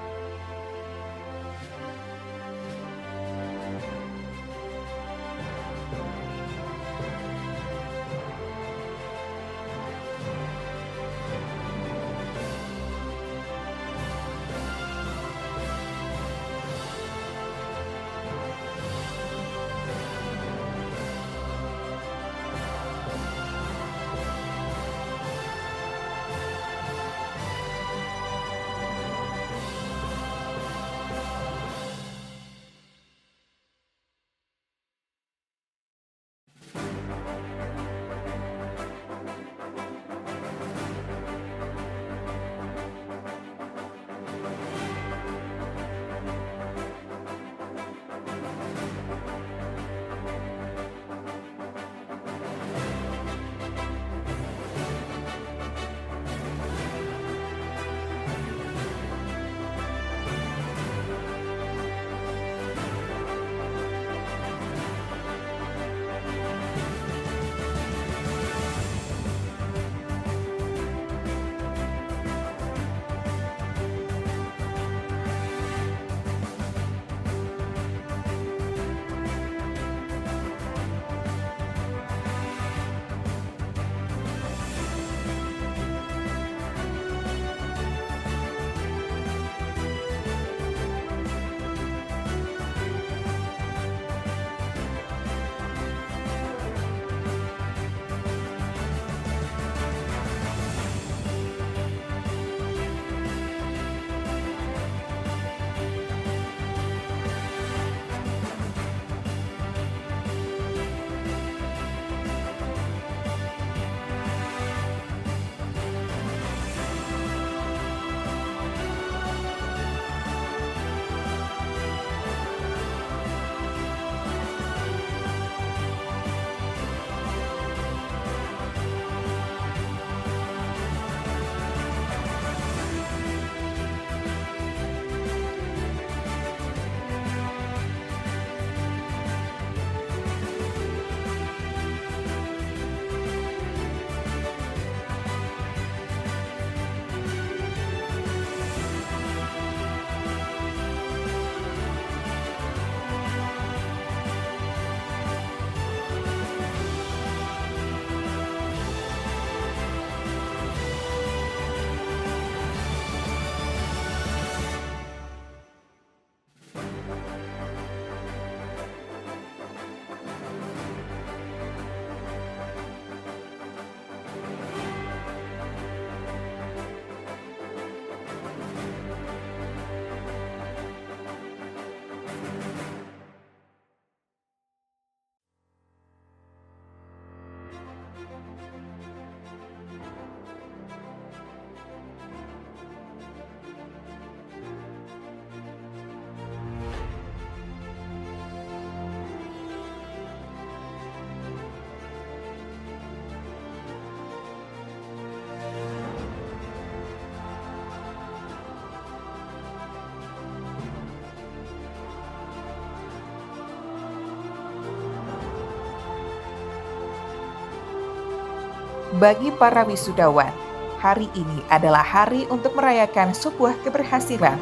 Bagi para wisudawan, hari ini adalah hari untuk merayakan sebuah keberhasilan.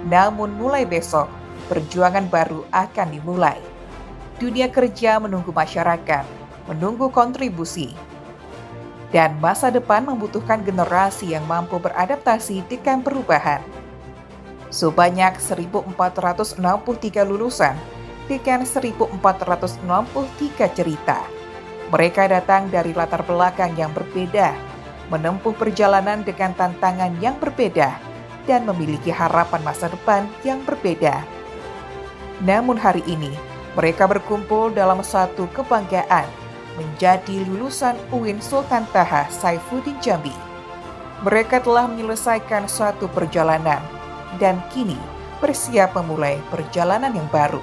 Namun mulai besok, perjuangan baru akan dimulai. Dunia kerja menunggu masyarakat, menunggu kontribusi. Dan masa depan membutuhkan generasi yang mampu beradaptasi dengan perubahan. Sebanyak 1.463 lulusan dengan 1.463 cerita. Mereka datang dari latar belakang yang berbeda, menempuh perjalanan dengan tantangan yang berbeda, dan memiliki harapan masa depan yang berbeda. Namun hari ini, mereka berkumpul dalam satu kebanggaan, menjadi lulusan UIN Sultan Taha Saifuddin Jambi. Mereka telah menyelesaikan suatu perjalanan, dan kini bersiap memulai perjalanan yang baru.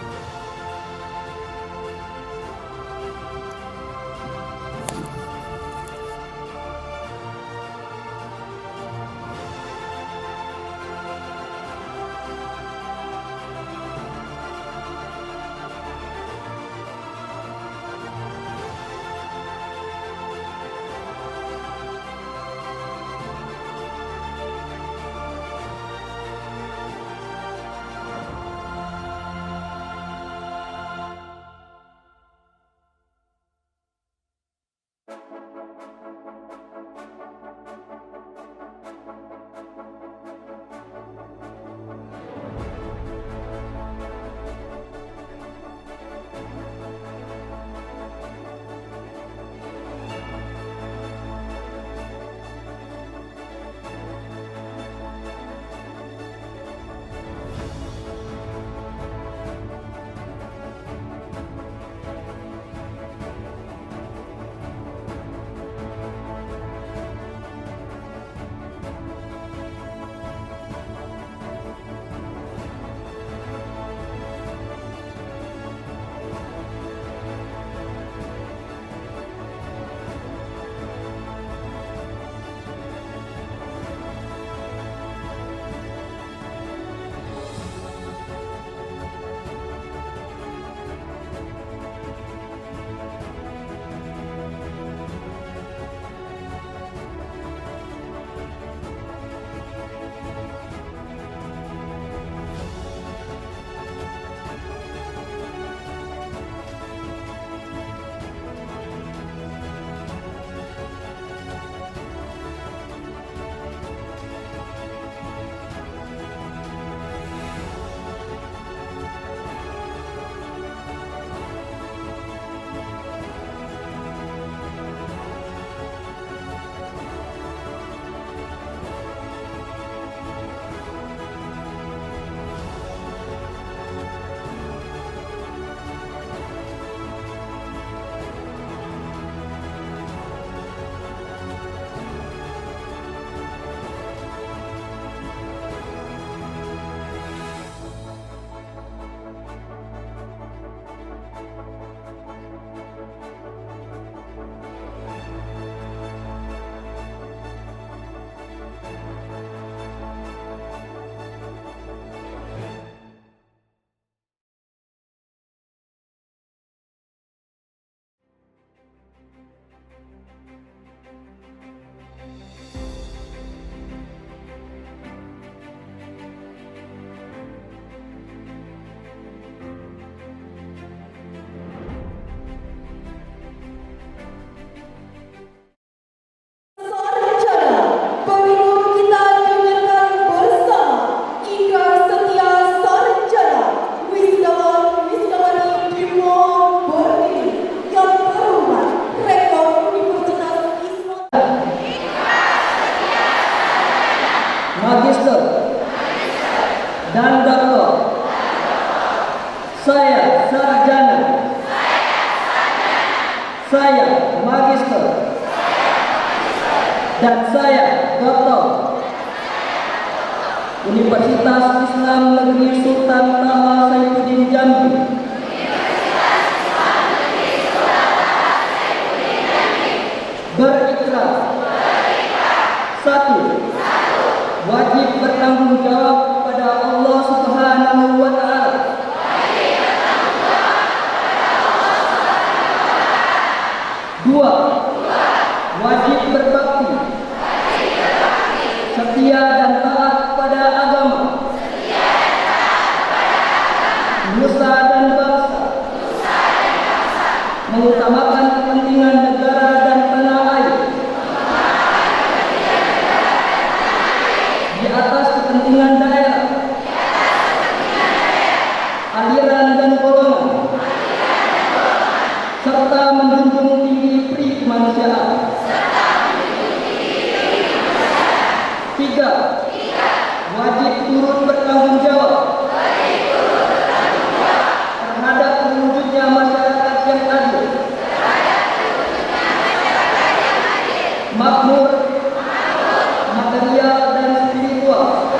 Magister dan Doktor. Saya sarjana. Saya magister. Dan saya doktor. Universitas Islam Negeri Sultan Taha Saifuddin Jambi. Berikrar. 1. Wajib bertanggung jawab kepada Allah Subhanahu wa Ta'ala. 2. Wajib mengutamakan kepentingan negara dan tanah air di atas kepentingan daerah, aliran dan golongan, serta menjunjung tinggi pri kemanusiaan. 3. Wajib turut bertanggung jawab terhadap terwujudnya masyarakat yang adil, makmur, material dan spiritual,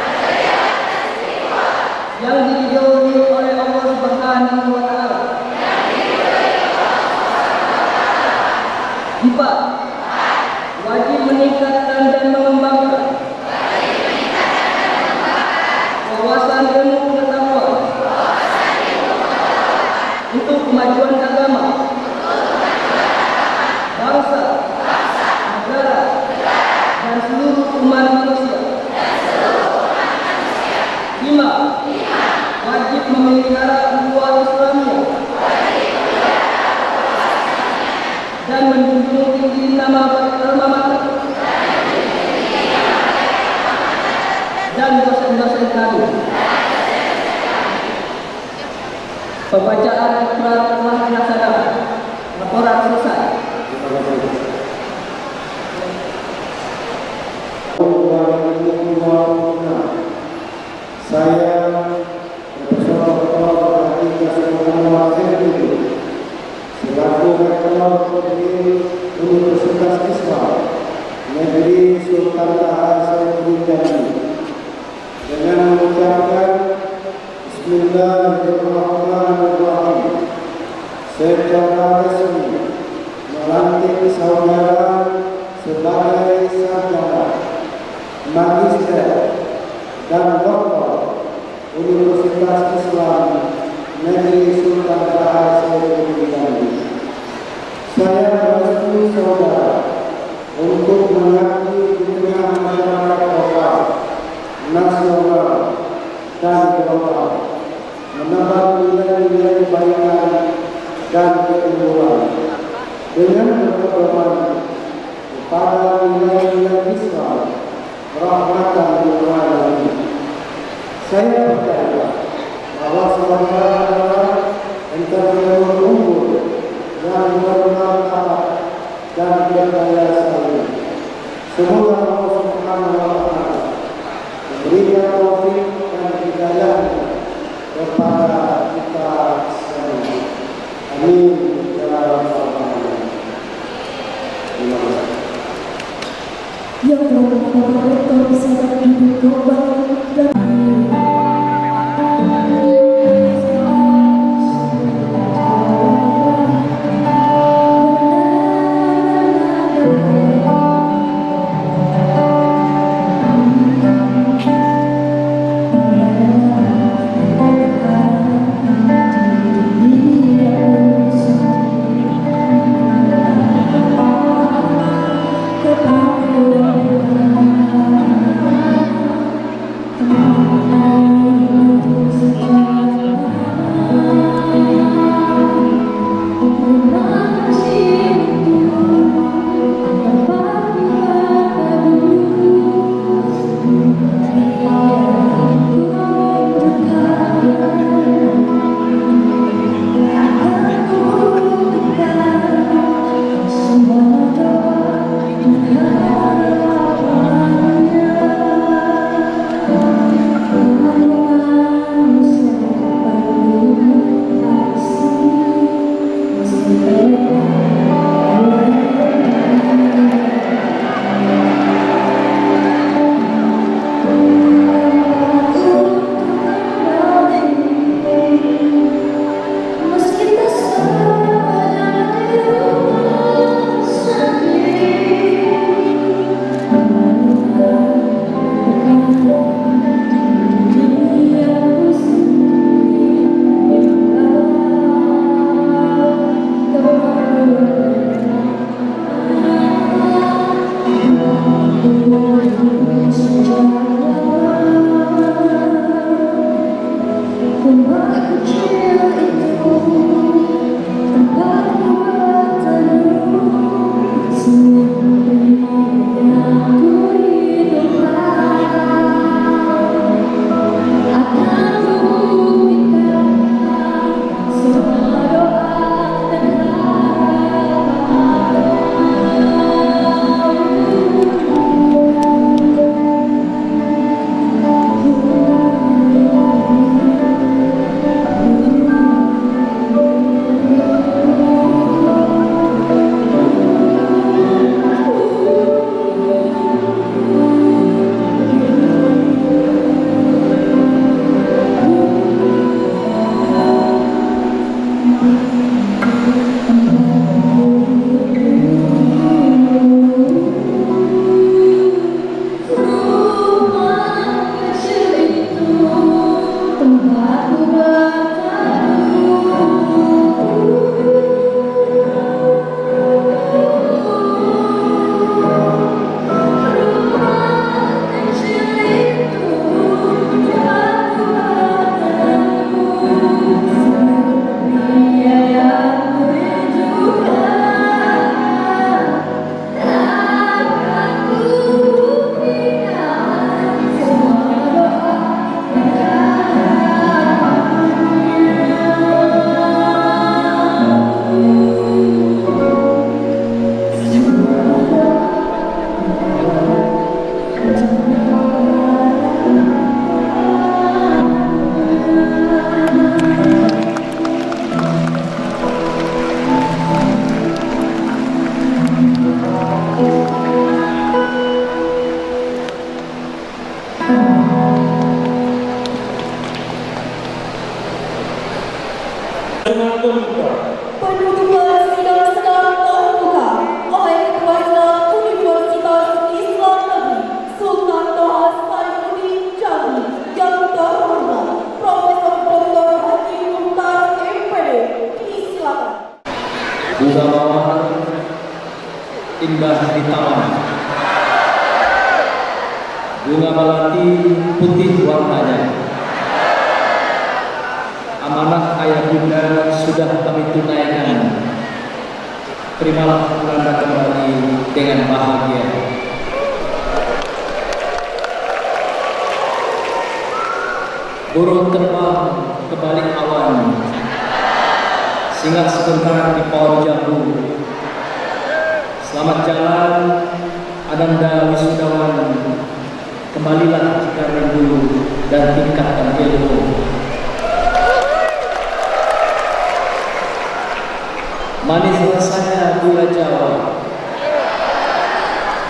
yang diridhoi oleh Allah Subhanahu wa Ta'ala. 4. Wajib meningkatkan dan mengembangkan wawasan ilmu pengetahuan untuk kemajuan agama, bangsa, negara, dan seluruh umat manusia. 5. Wajib memelihara ukhuwah Islamiyah dan menjunjung tinggi nama baik alma mater dan dosen-dosen kami. Pembacaan ikrar telah dilaksanakan. Laporan selesai. Saya Profesor Dr. Adi Kasih selaku Rektor Universitas Islam Negeri Sultan Taha Saifuddin Jambi dengan mengucapkan Bismillahirrahmanirrahim secara resmi melantik saudara sebagai sarjana, magister dan doktor Universitas Islam Negeri Sultan Taha Saifuddin Jambi. Saya merestui saudara untuk mengabdi di tengah masyarakat lokal, nasional, dan global, menambah nilai-nilai kebaikan dan keunggulan dengan berpedoman kepada nilai-nilai Islam, rahmatan lil alamin. Saya percaya bahwa saudara adalah entrepreneur unggul yang bermartabat dan berdaya saing. Semoga Allah Subhanahu wa Ta'ala memberikan taufik dan hidayah kepada kita semua. Amin ya rabbal alamin. Terima kasih. Ya Allah, Rektor bisa duduk kembali dan bunga mawar indah di taman, bunga melati putih warnanya. Amanah ayah bunda sudah kami tunaikan. Terimalah Anda kembali dengan bahagia. Burung terbang ke balik awan, singgah sebentar di pohon jambu. Selamat jalan, Ananda wisudawan. Kembalilah jika rindu dan tingkatkan ilmu. Manis rasanya gula Jawa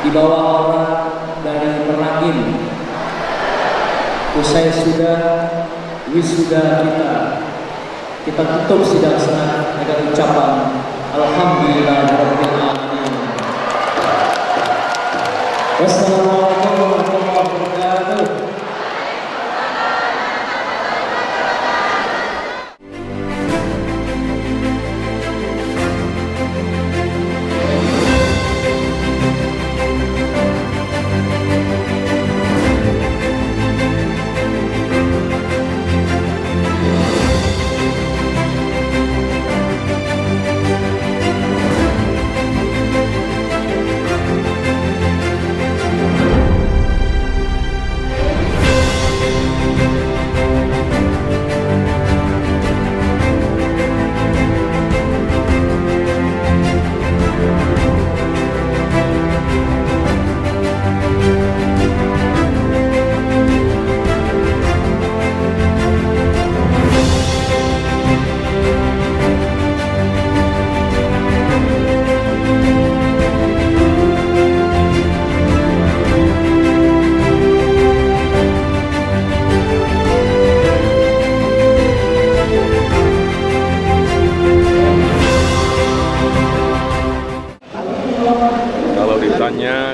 dibawa orang dari Merangin. Usai sudah wisuda kita tutup sidang senat dengan ucapan Alhamdulillahirabbil alamin. Wassalamualaikum warahmatullahi wabarakatuh.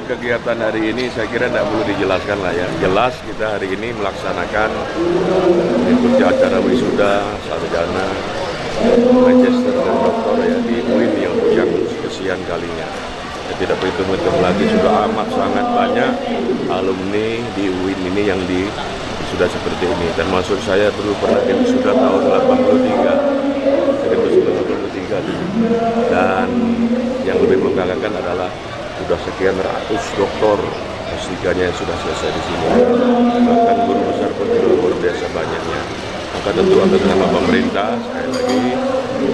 Kegiatan hari ini saya kira tidak perlu dijelaskan lah ya. Jelas kita hari ini melaksanakan ikuti acara wisuda sarjana magister dan doktor ya di UIN yang kesekian kalinya. Ya, tidak berhitung-hitung lagi, sudah amat sangat banyak alumni di UIN ini yang sudah seperti ini. Termasuk saya dulu pernah di wisuda tahun 1983 dan yang lebih membanggakan adalah sudah sekian ratus doktor S3-nya yang sudah selesai di sini. Bahkan guru besar pun juga luar biasa banyaknya. Maka tentu atas nama pemerintah, sekali lagi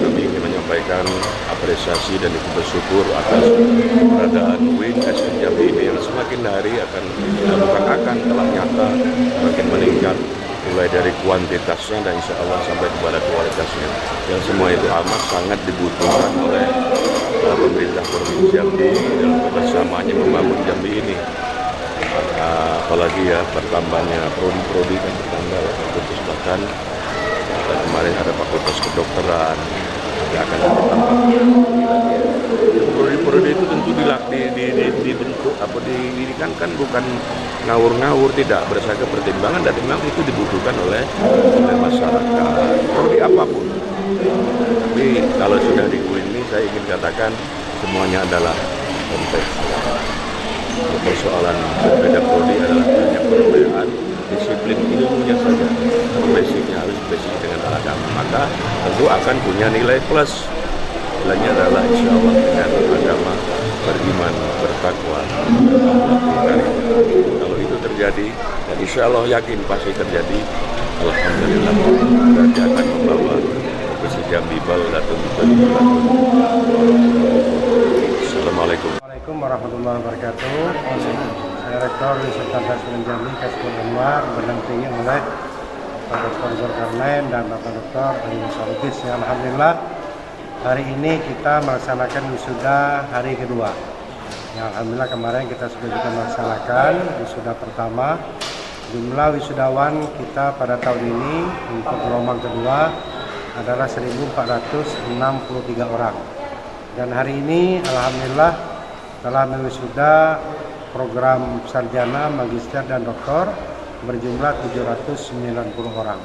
kami ingin menyampaikan apresiasi dan ikut bersyukur atas keberadaan UIN SN Jambi ini yang semakin hari telah nyata semakin meningkat, mulai dari kuantitasnya dan insya Allah sampai kepada kualitasnya. Yang semua itu amat sangat dibutuhkan oleh pemerintah Provinsi Jambi dalam kebersamaannya membangun Jambi ini. Apalagi ya bertambahnya prodi-prodi kan bertambah fakultas, bahkan kemarin ada fakultas kedokteran yang akan ditambah. Prodi-prodi itu tentu dibentuk didirikan kan bukan ngawur-ngawur, tidak berdasarkan pertimbangan dan memang itu dibutuhkan oleh masyarakat. Prodi apapun. Tapi kalau sudah di UIN ini saya ingin katakan semuanya adalah konteks. Persoalan berbeda prodi adalah hanya perbedaan disiplin ilmunya saja. Basicnya harus basic dengan agama, maka tentu akan punya nilai plus. Nilainya adalah insya Allah dengan agama, beriman, bertakwa, melakukan. Kalau itu terjadi, dan insya Allah yakin pasti terjadi, alhamdulillah berarti akan membawa Provinsi Jambi Baldatun Thayyibatun. Assalamualaikum. Assalamualaikum warahmatullahi wabarakatuh. Saya Rektor Universitas Jambi Kasbul Anwar, berdampingi oleh Pak Dr. Zulkarnain dan Bapak Dr. Ali Musalubis. Alhamdulillah hari ini kita melaksanakan wisuda hari kedua. Alhamdulillah kemarin kita sudah juga melaksanakan wisuda pertama. Jumlah wisudawan kita pada tahun ini untuk gelombang kedua adalah 1.463 orang. Dan hari ini alhamdulillah telah mewisuda program sarjana, magister dan doktor berjumlah 790 orang.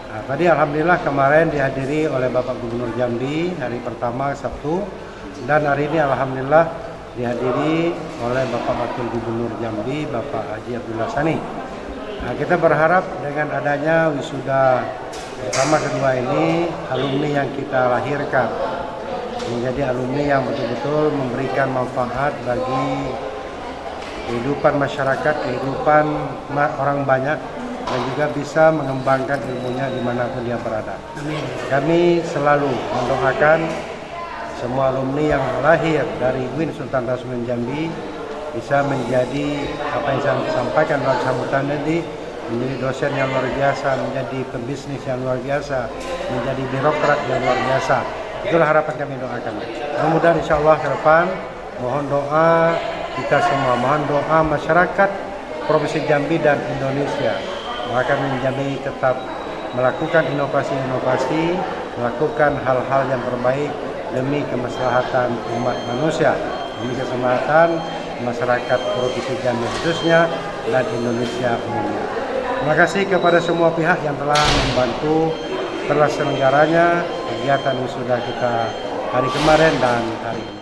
Nah, tadi alhamdulillah kemarin dihadiri oleh Bapak Gubernur Jambi hari pertama Sabtu Dan hari ini alhamdulillah dihadiri oleh Bapak Wakil Gubernur Jambi, Bapak Haji Abdullah Sani. Nah, kita berharap dengan adanya wisuda pertama kedua ini, alumni yang kita lahirkan menjadi alumni yang betul-betul memberikan manfaat bagi kehidupan masyarakat, kehidupan orang banyak, dan juga bisa mengembangkan ilmunya dimanapun dia berada. Kami selalu mendoakan semua alumni yang lahir dari UIN Sultan Tasmin Jambi bisa menjadi apa yang saya sampaikan dalam sambutan tadi, menjadi dosen yang luar biasa, menjadi pebisnis yang luar biasa, menjadi birokrat yang luar biasa. Itulah harapan kami doakan. Mudah-mudahan insya Allah ke depan, mohon doa kita semua, mohon doa masyarakat Provinsi Jambi dan Indonesia. Maka Jambi tetap melakukan inovasi-inovasi, melakukan hal-hal yang terbaik demi kemaslahatan umat manusia, demi kemaslahatan masyarakat Provinsi Jambi khususnya dan Indonesia umumnya. Terima kasih kepada semua pihak yang telah membantu terselenggaranya kegiatan yang sudah kita hari kemarin dan hari ini.